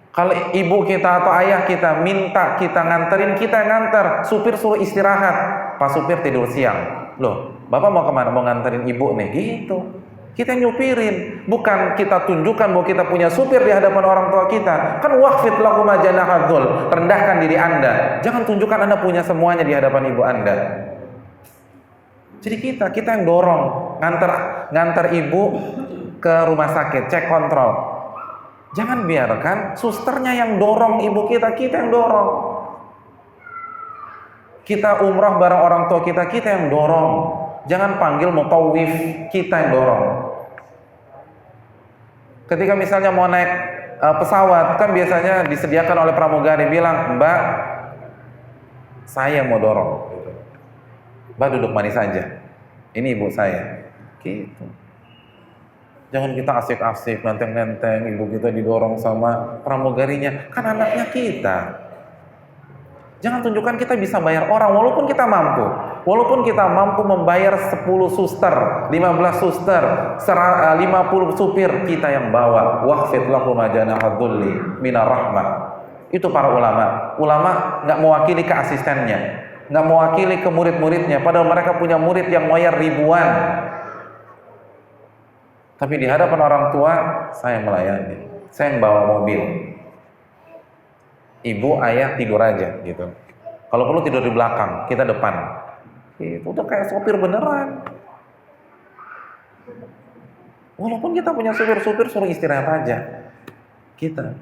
Kalau ibu kita atau ayah kita minta kita nganterin, kita nganter. Supir suruh istirahat, Pak supir tidur siang. Loh, bapak mau kemana? Mau nganterin ibu nih, gitu. Kita nyupirin, bukan kita tunjukkan bahwa kita punya supir di hadapan orang tua kita. Kan wahfid lahum janaha dzul, rendahkan diri Anda. Jangan tunjukkan Anda punya semuanya di hadapan ibu Anda. Jadi kita yang dorong, nganter ibu ke rumah sakit, cek kontrol. Jangan biarkan susternya yang dorong ibu kita yang dorong. Kita umrah bareng orang tua kita yang dorong. Jangan panggil mutawif, kita yang dorong. Ketika misalnya mau naik pesawat, kan biasanya disediakan oleh pramugari, bilang, Mbak, saya mau dorong. Mbak duduk manis saja. Ini ibu saya. Gitu. Jangan kita asik-asik, nenteng-nenteng, ibu kita didorong sama pramugarinya. Kan anaknya kita. Jangan tunjukkan kita bisa bayar orang, walaupun kita mampu. Walaupun kita mampu membayar 10 suster, 15 suster, 50 supir, kita yang bawa. Wahfid lahum janaha dzulli minar rahmah. Itu para ulama. Ulama nggak mewakili ke asistennya, nggak mewakili ke murid-muridnya, padahal mereka punya murid yang bayar ribuan. Tapi di hadapan orang tua, saya melayani, saya yang bawa mobil. Ibu, ayah tidur aja gitu. Kalau perlu tidur di belakang, kita depan. Itu udah kayak sopir beneran. Walaupun kita punya supir suruh istirahat aja. Kita.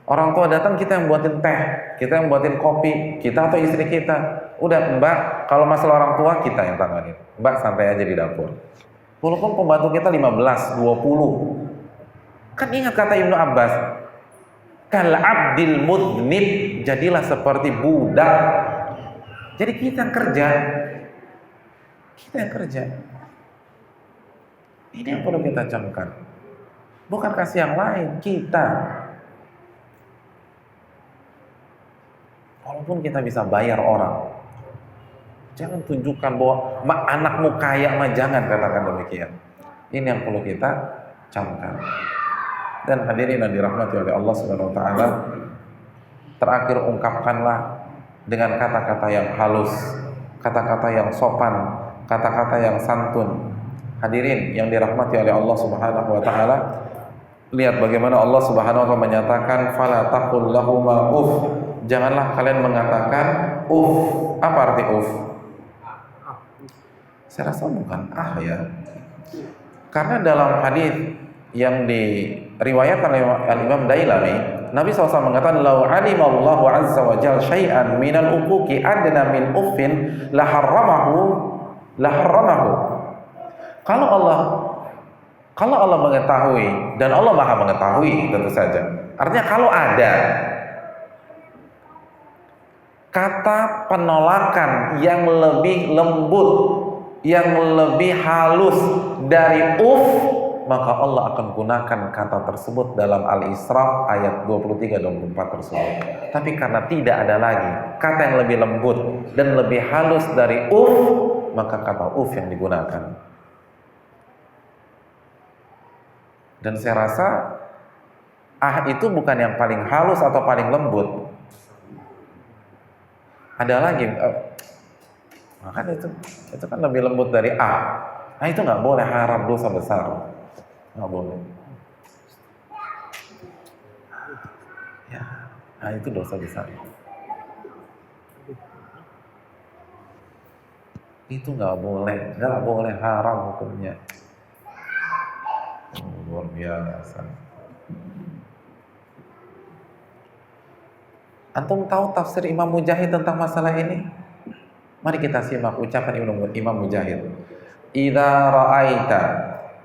Orang tua datang, kita yang buatin teh, kita yang buatin kopi, kita atau istri kita. Udah, Mbak, kalau masalah orang tua kita yang tanganin. Mbak santai aja di dapur. Walaupun pembantu kita 15, 20. Kan ingat kata Ibnu Abbas, kal abdil mudnib, jadilah seperti budak. Jadi kita yang kerja. Kita yang kerja. Ini yang perlu kita camkan. Bukan kasih yang lain, kita. Walaupun kita bisa bayar orang, jangan tunjukkan bahwa anakmu kaya, jangan katakan demikian. Ini yang perlu kita camkan. Dan hadirin yang dirahmati oleh Allah Subhanahu wa taala, terakhir ungkapkanlah dengan kata-kata yang halus, kata-kata yang sopan, kata-kata yang santun. Hadirin yang dirahmati oleh Allah Subhanahu wa taala, lihat bagaimana Allah Subhanahu wa taala menyatakan fala taqul lahuma uff. Janganlah kalian mengatakan uff. Apa arti uff? Saya rasa bukan ya. Karena dalam hadis yang diriwayatkan oleh Al-Imam Dailami, Nabi SAW mengatakan, "Lau alimallahu azza wa jalla syai'an minal uquqi adna min uffin la harramahu." Kalau Allah mengetahui, dan Allah Maha mengetahui tentu saja. Artinya kalau ada kata penolakan yang lebih lembut, yang lebih halus dari uff, maka Allah akan gunakan kata tersebut dalam Al-Isra ayat 23 dan 24 tersebut. Tapi karena tidak ada lagi kata yang lebih lembut dan lebih halus dari uff, maka kata uff yang digunakan. Dan saya rasa itu bukan yang paling halus atau paling lembut. Ada lagi, makanya itu kan lebih lembut dari Nah itu nggak boleh, haram, dosa besar, nggak boleh. Ya, itu dosa besar. Itu nggak boleh, haram hukumnya. Luar biasa. Antum tahu tafsir Imam Mujahid tentang masalah ini? Mari kita simak ucapan Imam Mujahid. Idza ra'aita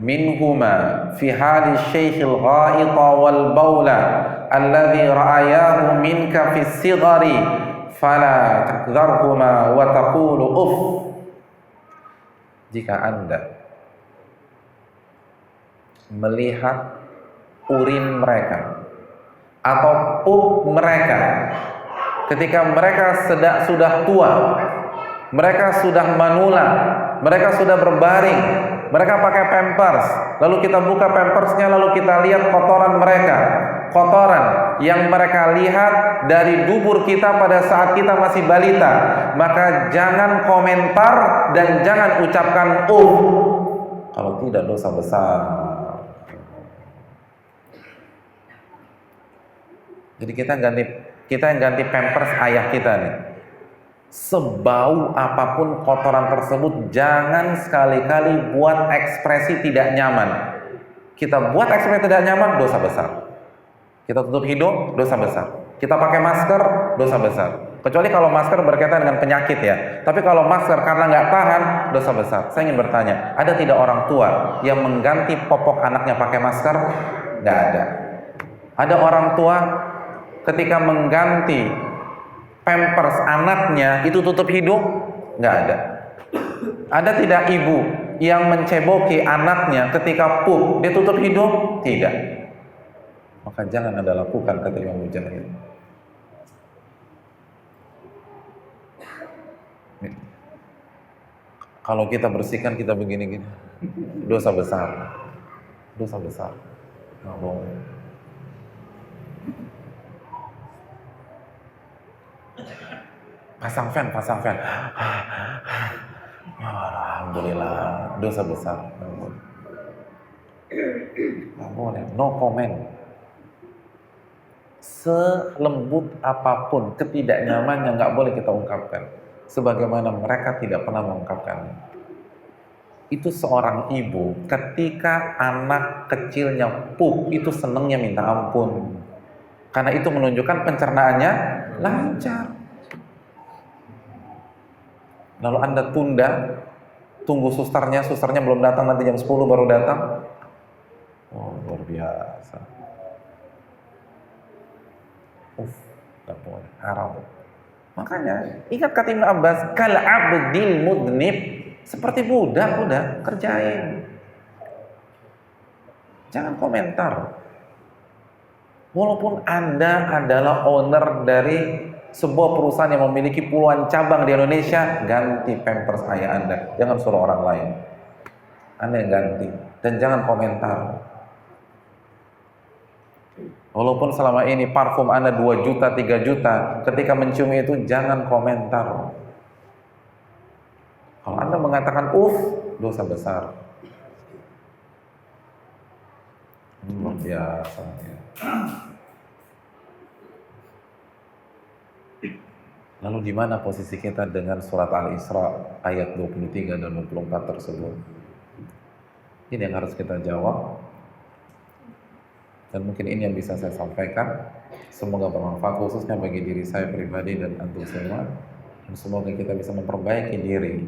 minhuma fi hali syekhil ghaita wal baula alladhi ra'ayahu minka fi sigari fala takdharhuma wa taqulu uff. Jika Anda melihat urin mereka atau pup mereka, ketika mereka sudah tua, mereka sudah manula, mereka sudah berbaring, mereka pakai pampers, lalu kita buka pampersnya, lalu kita lihat kotoran mereka, kotoran yang mereka lihat dari dubur kita pada saat kita masih balita, maka jangan komentar dan jangan ucapkan kalau tidak dosa besar. Jadi kita yang ganti pampers ayah kita nih. Sebau apapun kotoran tersebut, jangan sekali-kali buat ekspresi tidak nyaman. Kita buat ekspresi tidak nyaman, dosa besar. Kita tutup hidung, dosa besar. Kita pakai masker, dosa besar. Kecuali kalau masker berkaitan dengan penyakit ya. Tapi kalau masker karena nggak tahan, dosa besar. Saya ingin bertanya, ada tidak orang tua yang mengganti popok anaknya pakai masker? Nggak ada. Ada orang tua ketika mengganti pampers anaknya itu tutup hidung? Nggak ada. Ada tidak ibu yang menceboki anaknya ketika pup dia tutup hidung? Tidak. Maka jangan Anda lakukan, kata Imam Mujahid. Kalau kita bersihkan kita begini-gini, dosa besar. Dosa besar. Nggak boleh. Pasang fan. Alhamdulillah, dosa besar. Nggak boleh. No comment. Selembut apapun ketidaknyamannya nggak boleh kita ungkapkan, sebagaimana mereka tidak pernah mengungkapkannya. Itu seorang ibu ketika anak kecilnya pup itu senengnya minta ampun, karena itu menunjukkan pencernaannya lancar. Lalu Anda tunggu susternya belum datang, nanti jam 10 baru datang. Oh, luar biasa. Gak boleh, haram. Makanya ingat kata Ibnu Abbas, kal abdil mudnib, seperti budak udah kerjain. Jangan komentar. Walaupun Anda adalah owner dari sebuah perusahaan yang memiliki puluhan cabang di Indonesia, ganti pampers ayah Anda, jangan suruh orang lain. Anda yang ganti, dan jangan komentar. Walaupun selama ini parfum Anda 2 juta, 3 juta, ketika mencium itu jangan komentar. Kalau Anda mengatakan dosa besar. Luar biasa ya. Lalu di mana posisi kita dengan surat Al-Isra ayat 23 dan 24 tersebut? Ini yang harus kita jawab. Dan mungkin ini yang bisa saya sampaikan. Semoga bermanfaat khususnya bagi diri saya pribadi dan antum semua. Dan semoga kita bisa memperbaiki diri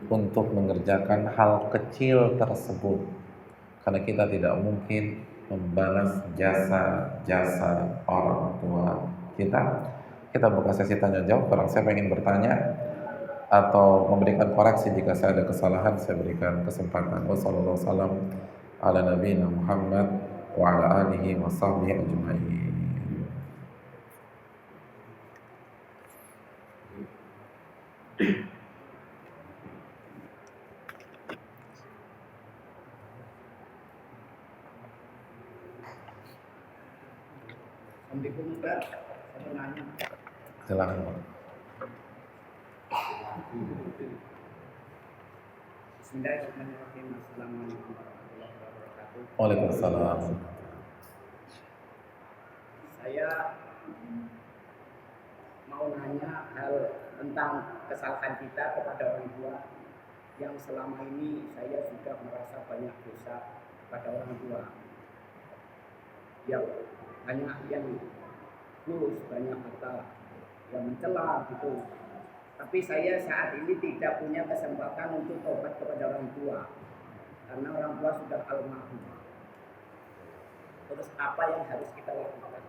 untuk mengerjakan hal kecil tersebut, karena kita tidak mungkin membalas jasa orang tua kita. Kita buka sesi tanya jawab. Barang siapa ingin bertanya atau memberikan koreksi jika saya ada kesalahan, saya berikan kesempatan. Wassalamualaikum ala nabiyina Muhammad wa ala alihi wa sahbihi ajma'in. Assalamualaikum Ustaz, saya mau nanya. Silakan Pak. Bismillahirrahmanirrahim. Assalamualaikum warahmatullahi wabarakatuh. Waalaikumsalam. Saya mau nanya hal tentang kesalahan kita kepada orang tua, yang selama ini saya sudah merasa banyak dosa kepada orang tua. Yang banyak yang tulus, banyak kata yang mencela gitu. Tapi saya saat ini tidak punya kesempatan untuk tobat kepada orang tua, karena orang tua sudah almarhum. Terus apa yang harus kita lakukan?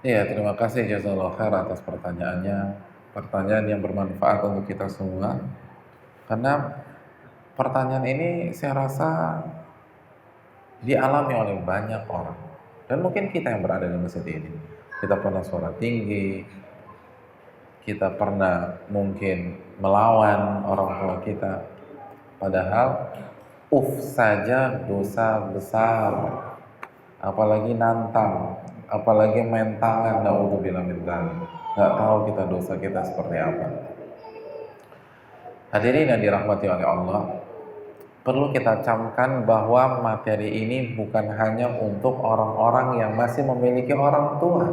Iya, terima kasih jazakallahu khair atas pertanyaannya. Pertanyaan yang bermanfaat untuk kita semua. Karena pertanyaan ini saya rasa dialami oleh banyak orang. Dan mungkin kita yang berada di masjid ini, kita pernah suara tinggi, kita pernah mungkin melawan orang tua kita, padahal saja dosa besar, apalagi nantang, apalagi main tangan, naudzubillah min dzalik. Nggak tahu kita dosa kita seperti apa. Hadirin yang dirahmati oleh Allah, perlu kita camkan bahwa materi ini bukan hanya untuk orang-orang yang masih memiliki orang tua,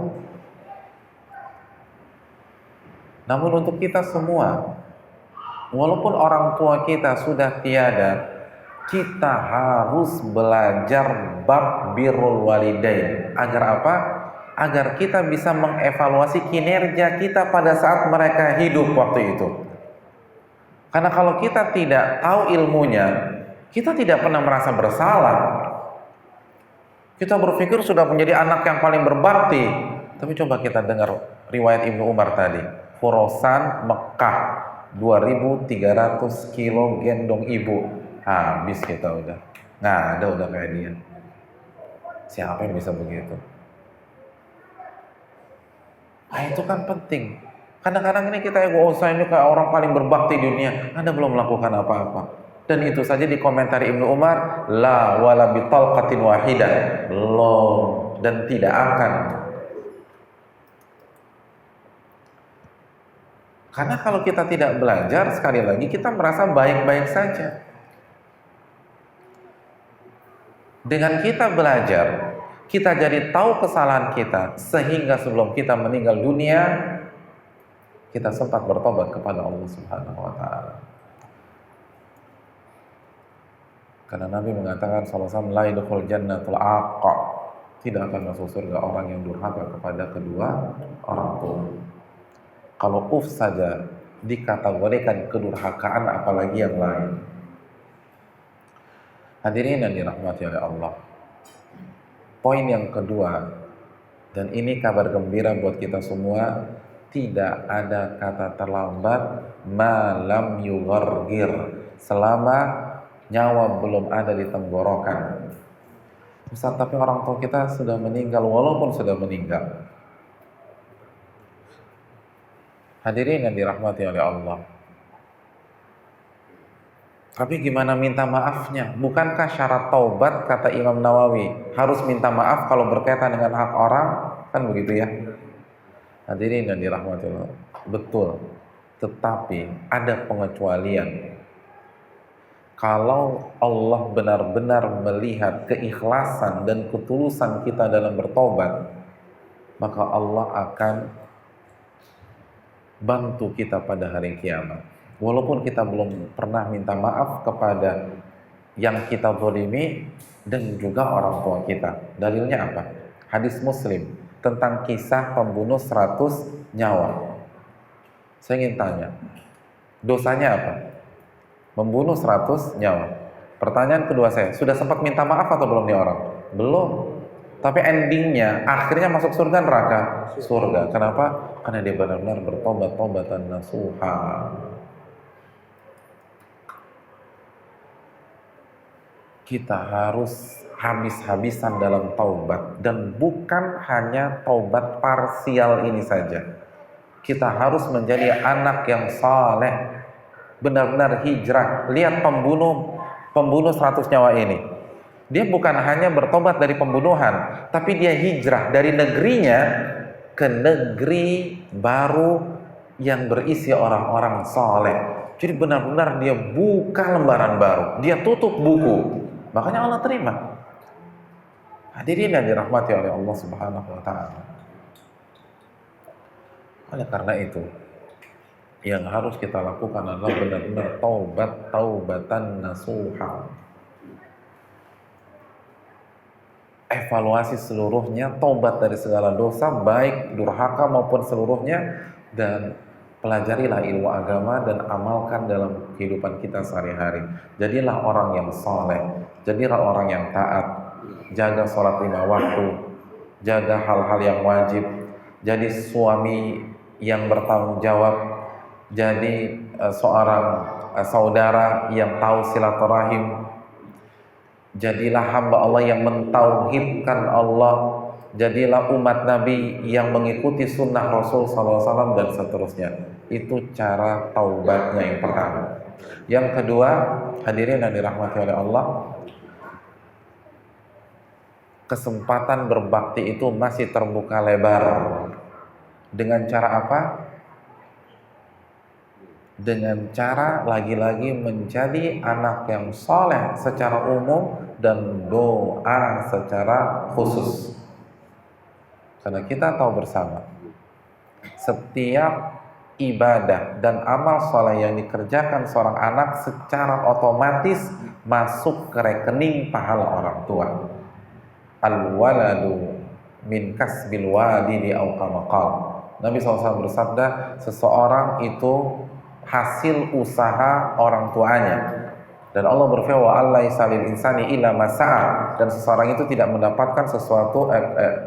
namun untuk kita semua. Walaupun orang tua kita sudah tiada, kita harus belajar bab birrul walidain. Agar apa? Agar kita bisa mengevaluasi kinerja kita pada saat mereka hidup waktu itu. Karena kalau kita tidak tahu ilmunya, kita tidak pernah merasa bersalah. Kita berpikir sudah menjadi anak yang paling berbakti. Tapi coba kita dengar riwayat Ibnu Umar tadi. Khurasan, Mekah, 2.300 kilo gendong ibu. Habis kita udah. Nggak ada udah kayak dia. Siapa yang bisa begitu? Nah itu kan penting. Kadang-kadang ini kita egoisa, ini kayak orang paling berbakti di dunia. Anda belum melakukan apa-apa. Dan itu saja di komentari Ibnu Umar, la wala bitalqatin wahidah, belum dan tidak akan. Karena kalau kita tidak belajar, sekali lagi kita merasa baik-baik saja. Dengan kita belajar, kita jadi tahu kesalahan kita, sehingga sebelum kita meninggal dunia, kita sempat bertobat kepada Allah Subhanahu wa Ta'ala. Karena Nabi mengatakan sallallahu alaihi wasallam, la jannatul aqa, tidak akan masuk surga orang yang durhaka kepada kedua orang tua. Kalau saja dikategorikan kedurhakaan, apalagi yang lain. Hadirin yang dirahmati oleh Allah. Poin yang kedua, dan ini kabar gembira buat kita semua, tidak ada kata terlambat malam yughargir, selama nyawa belum ada di tenggorokan. Ustaz, tapi orang tua kita sudah meninggal, walaupun sudah meninggal. Hadirin yang dirahmati oleh Allah. Tapi gimana minta maafnya? Bukankah syarat taubat, kata Imam Nawawi, harus minta maaf kalau berkaitan dengan hak orang? Kan begitu ya? Hadirin yang dirahmati Allah. Betul. Tetapi ada pengecualian. Kalau Allah benar-benar melihat keikhlasan dan ketulusan kita dalam bertobat, maka Allah akan bantu kita pada hari kiamat. Walaupun kita belum pernah minta maaf kepada yang kita zalimi dan juga orang tua kita. Dalilnya apa? Hadis Muslim tentang kisah pembunuh 100 nyawa. Saya ingin tanya, dosanya apa? Membunuh 100 nyawa. Pertanyaan kedua saya, sudah sempat minta maaf atau belum nih orang? Belum. Tapi endingnya, akhirnya masuk surga neraka? Surga. Kenapa? Karena dia benar-benar bertobat, tobatan nasuha. Kita harus habis-habisan dalam taubat, dan bukan hanya taubat parsial ini saja. Kita harus menjadi anak yang saleh, benar-benar hijrah. Lihat pembunuh 100 nyawa ini. Dia bukan hanya bertobat dari pembunuhan, tapi dia hijrah dari negerinya ke negeri baru yang berisi orang-orang saleh. Jadi benar-benar dia buka lembaran baru, dia tutup buku. Makanya Allah terima. Hadirin yang dirahmati oleh Allah Subhanahu wa Ta'ala. Oleh karena itu, yang harus kita lakukan adalah benar-benar taubatan nasuha. Evaluasi seluruhnya, taubat dari segala dosa, baik durhaka maupun seluruhnya, dan pelajarilah ilmu agama dan amalkan dalam kehidupan kita sehari-hari. Jadilah orang yang saleh, jadilah orang yang taat, jaga sholat 5 waktu, jaga hal-hal yang wajib, jadi suami yang bertanggung jawab, jadi seorang saudara yang tahu silaturahim, jadilah hamba Allah yang mentauhidkan Allah, jadilah umat Nabi yang mengikuti sunnah Rasul SAW dan seterusnya. Itu cara taubatnya yang pertama. Yang kedua, hadirin yang dirahmati oleh Allah, kesempatan berbakti itu masih terbuka lebar. Dengan cara apa? Dengan cara lagi-lagi menjadi anak yang soleh secara umum dan doa secara khusus. Karena kita tahu bersama, setiap ibadah dan amal soleh yang dikerjakan seorang anak secara otomatis masuk ke rekening pahala orang tua. Al-waladu min kasbil walidi au kama qala. Nabi SAW bersabda, seseorang itu hasil usaha orang tuanya. Dan Allah berfirman, wa allaisa lil insani illa ma sa'a, dan seseorang itu tidak mendapatkan sesuatu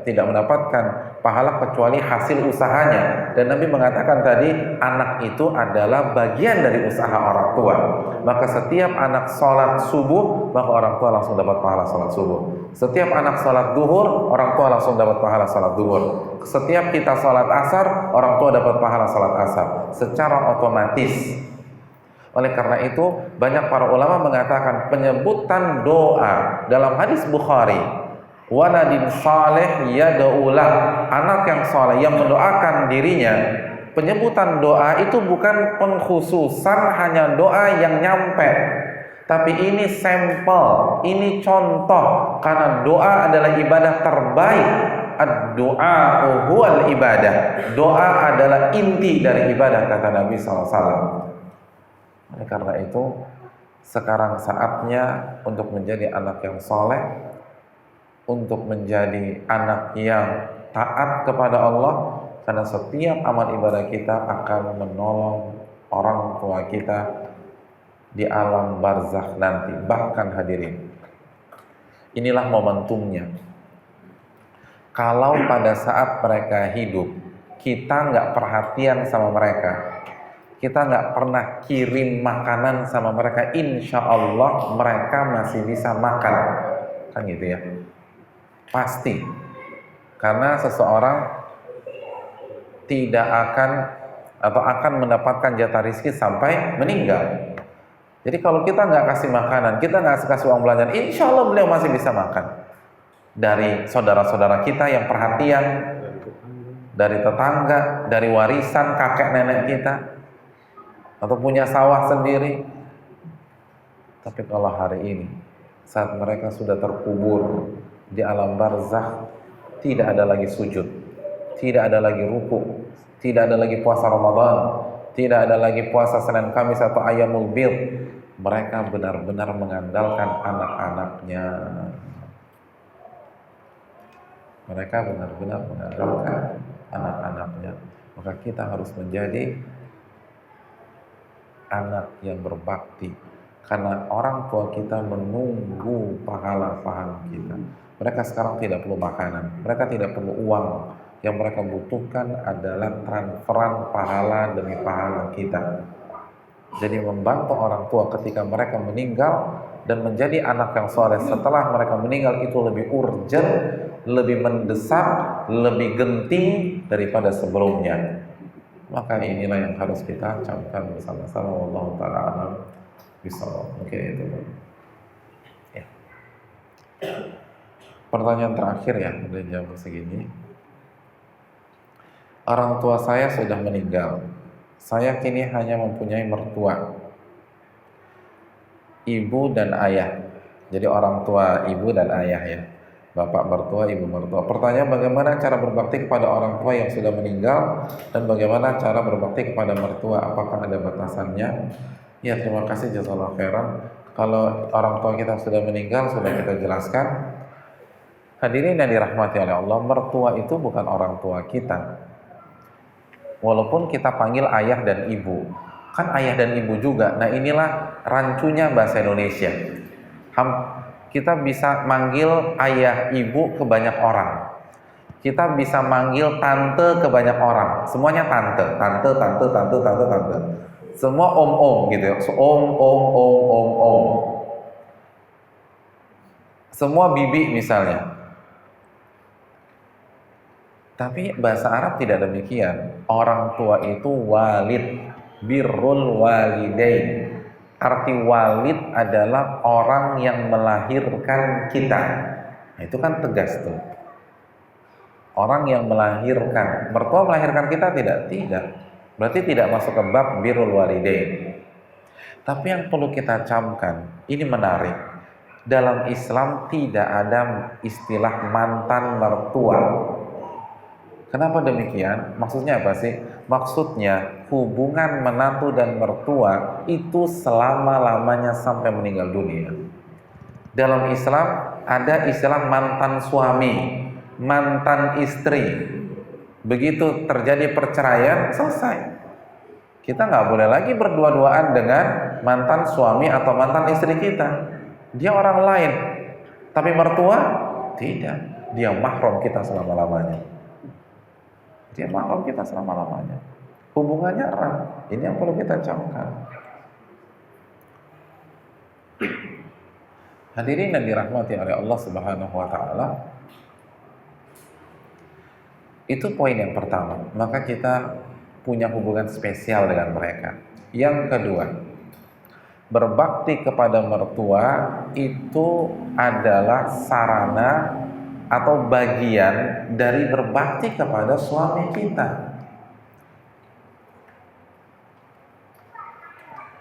tidak mendapatkan pahala kecuali hasil usahanya. Dan Nabi mengatakan tadi, anak itu adalah bagian dari usaha orang tua. Maka setiap anak sholat subuh, maka orang tua langsung dapat pahala sholat subuh. Setiap anak sholat duhur, orang tua langsung dapat pahala sholat duhur. Setiap kita sholat asar, orang tua dapat pahala sholat asar secara otomatis. Oleh karena itu, banyak para ulama mengatakan penyebutan doa dalam hadis Bukhari, waladin saleh yad'ulah, anak yang saleh yang mendoakan dirinya. Penyebutan doa itu bukan pengkhususan hanya doa yang nyampe, tapi ini sampel, ini contoh, karena doa adalah ibadah terbaik. Ad-du'a huwal ibadah. Doa adalah inti dari ibadah, kata Nabi SAW. Oleh karena itu, sekarang saatnya untuk menjadi anak yang soleh, untuk menjadi anak yang taat kepada Allah, karena setiap amal ibadah kita akan menolong orang tua kita di alam barzakh nanti. Bahkan hadirin, inilah momentumnya. Kalau pada saat mereka hidup, kita nggak perhatian sama mereka, kita nggak pernah kirim makanan sama mereka, insya Allah mereka masih bisa makan, kan gitu ya, pasti. Karena seseorang tidak akan atau akan mendapatkan jatah rezeki sampai meninggal. Jadi kalau kita nggak kasih makanan, kita nggak kasih uang belanjaan, insya Allah beliau masih bisa makan. Dari saudara-saudara kita yang perhatian, dari tetangga, dari warisan kakek nenek kita, atau punya sawah sendiri. Tapi kalau hari ini, saat mereka sudah terkubur di alam barzakh, tidak ada lagi sujud, tidak ada lagi ruku, tidak ada lagi puasa Ramadan, tidak ada lagi puasa Senin Kamis atau Ayyamul Bid. Mereka benar-benar mengandalkan anak-anaknya. Mereka benar-benar mengandalkan anak-anaknya. Maka kita harus menjadi anak yang berbakti, karena orang tua kita menunggu pahala-pahala kita. Mereka sekarang tidak perlu makanan, mereka tidak perlu uang. Yang mereka butuhkan adalah transferan pahala demi pahala kita. Jadi membantu orang tua ketika mereka meninggal dan menjadi anak yang soleh setelah mereka meninggal itu lebih urgent, lebih mendesak, lebih genting daripada sebelumnya. Maka inilah yang harus kita camkan bersama-sama. Wallahu ta'ala alam bisawab. Mungkin itu ya. Pertanyaan terakhir ya, udah jam segini. Orang tua saya sudah meninggal. Saya kini hanya mempunyai mertua, ibu dan ayah. Jadi orang tua ibu dan ayah ya, bapak mertua, ibu mertua. Pertanyaan, bagaimana cara berbakti kepada orang tua yang sudah meninggal, dan bagaimana cara berbakti kepada mertua? Apakah ada batasannya? Ya, terima kasih, jazakallahu khairan. Kalau orang tua kita sudah meninggal, sudah kita jelaskan. Hadirin yang dirahmati oleh Allah, mertua itu bukan orang tua kita. Walaupun kita panggil ayah dan ibu, kan ayah dan ibu juga. Nah, inilah rancunya bahasa Indonesia. Kita bisa manggil ayah ibu ke banyak orang. Kita bisa manggil tante ke banyak orang. Semuanya tante. Semua om gitu ya. Om. Semua bibi misalnya. Tapi bahasa Arab tidak demikian. Orang tua itu walid, birrul walidain. Arti walid adalah orang yang melahirkan kita. Nah, itu kan tegas tuh. Orang yang melahirkan. Mertua melahirkan kita tidak? Tidak. Berarti tidak masuk ke bab birrul walidain. Tapi yang perlu kita camkan, ini menarik. Dalam Islam tidak ada istilah mantan mertua. Kenapa demikian? Maksudnya apa sih? Maksudnya hubungan menantu dan mertua itu selama-lamanya sampai meninggal dunia. Dalam Islam ada istilah mantan suami, mantan istri. Begitu terjadi perceraian, selesai. Kita nggak boleh lagi berdua-duaan dengan mantan suami atau mantan istri kita. Dia orang lain. Tapi mertua, tidak. Dia mahram kita selama-lamanya. Dia mahram kita selama-lamanya. Hubungannya erat. Ini yang perlu kita camkan. Hadirin yang dirahmati oleh Allah Subhanahu wa taala. Itu poin yang pertama. Maka kita punya hubungan spesial dengan mereka. Yang kedua, berbakti kepada mertua itu adalah sarana atau bagian dari berbakti kepada suami kita.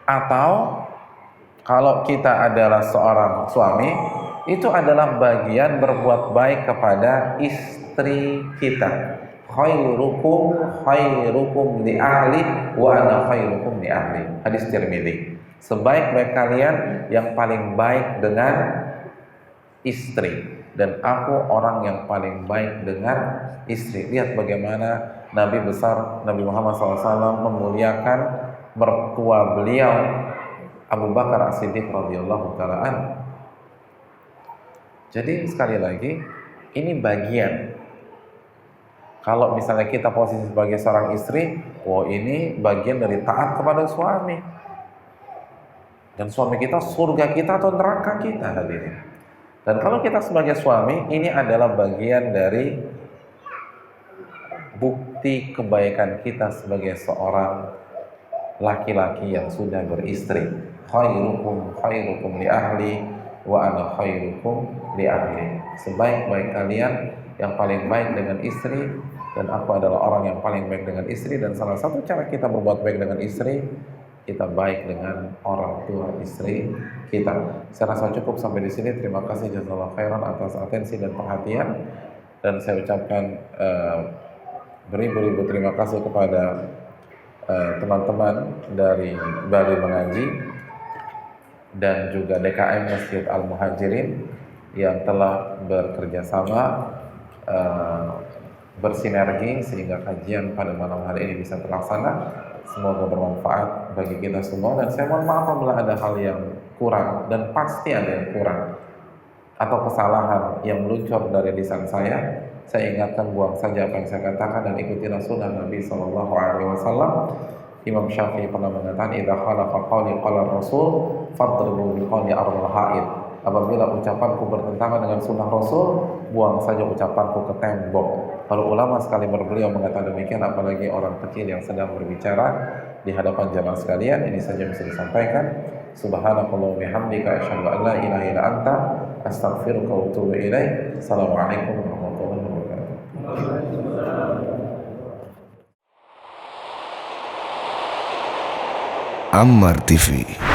Atau kalau kita adalah seorang suami, itu adalah bagian berbuat baik kepada istri kita. Khairukum li ahli wa ana khairukum li ahli. Hadis Tirmidzi. Sebaik-baik kalian yang paling baik dengan istri, dan aku orang yang paling baik dengan istri. Lihat bagaimana Nabi besar Nabi Muhammad SAW memuliakan mertua beliau Abu Bakar As-Siddiq radhiyallahu taala anhu. Jadi sekali lagi, ini bagian. Kalau misalnya kita posisi sebagai seorang istri, ini bagian dari taat kepada suami. Dan suami kita surga kita atau neraka kita, hadirin. Dan kalau kita sebagai suami, ini adalah bagian dari bukti kebaikan kita sebagai seorang laki-laki yang sudah beristri. Khairukum li ahli wa ana khairukum li ahli. Sebaik-baik kalian yang paling baik dengan istri, dan aku adalah orang yang paling baik dengan istri. Dan salah satu cara kita berbuat baik dengan istri, kita baik dengan orang tua istri kita. Saya rasa cukup sampai di sini. Terima kasih jazakallahu khairan atas atensi dan perhatian. Dan saya ucapkan beribu-ribu terima kasih kepada teman-teman dari Bali Mengaji dan juga DKM Masjid Al-Muhajirin yang telah bekerja sama bersinergi sehingga kajian pada malam hari ini bisa terlaksana. Semoga bermanfaat bagi kita semua, dan saya mohon maaf apabila ada hal yang kurang, dan pasti ada yang kurang atau kesalahan yang meluncur dari lisan saya. Saya ingatkan, buang saja apa yang saya katakan dan ikutilah sunnah Nabi SAW. Imam Syafi'i pernah mengatakan, idza khalafa qawli qala Rasul fadribu bi qawli ardhil haid. Apabila ucapanku bertentangan dengan sunnah Rasul, buang saja ucapanku ke tembok. Kalau ulama sekali beliau mengatakan demikian, apalagi orang kecil yang sedang berbicara di hadapan jamaah sekalian. Ini saja bisa disampaikan. Subhanakallahumma wa bihamdika asyhadu an la ilaha illa anta astaghfiruka wa atubu ilaik. Assalamualaikum warahmatullahi wabarakatuh. Ammar TV.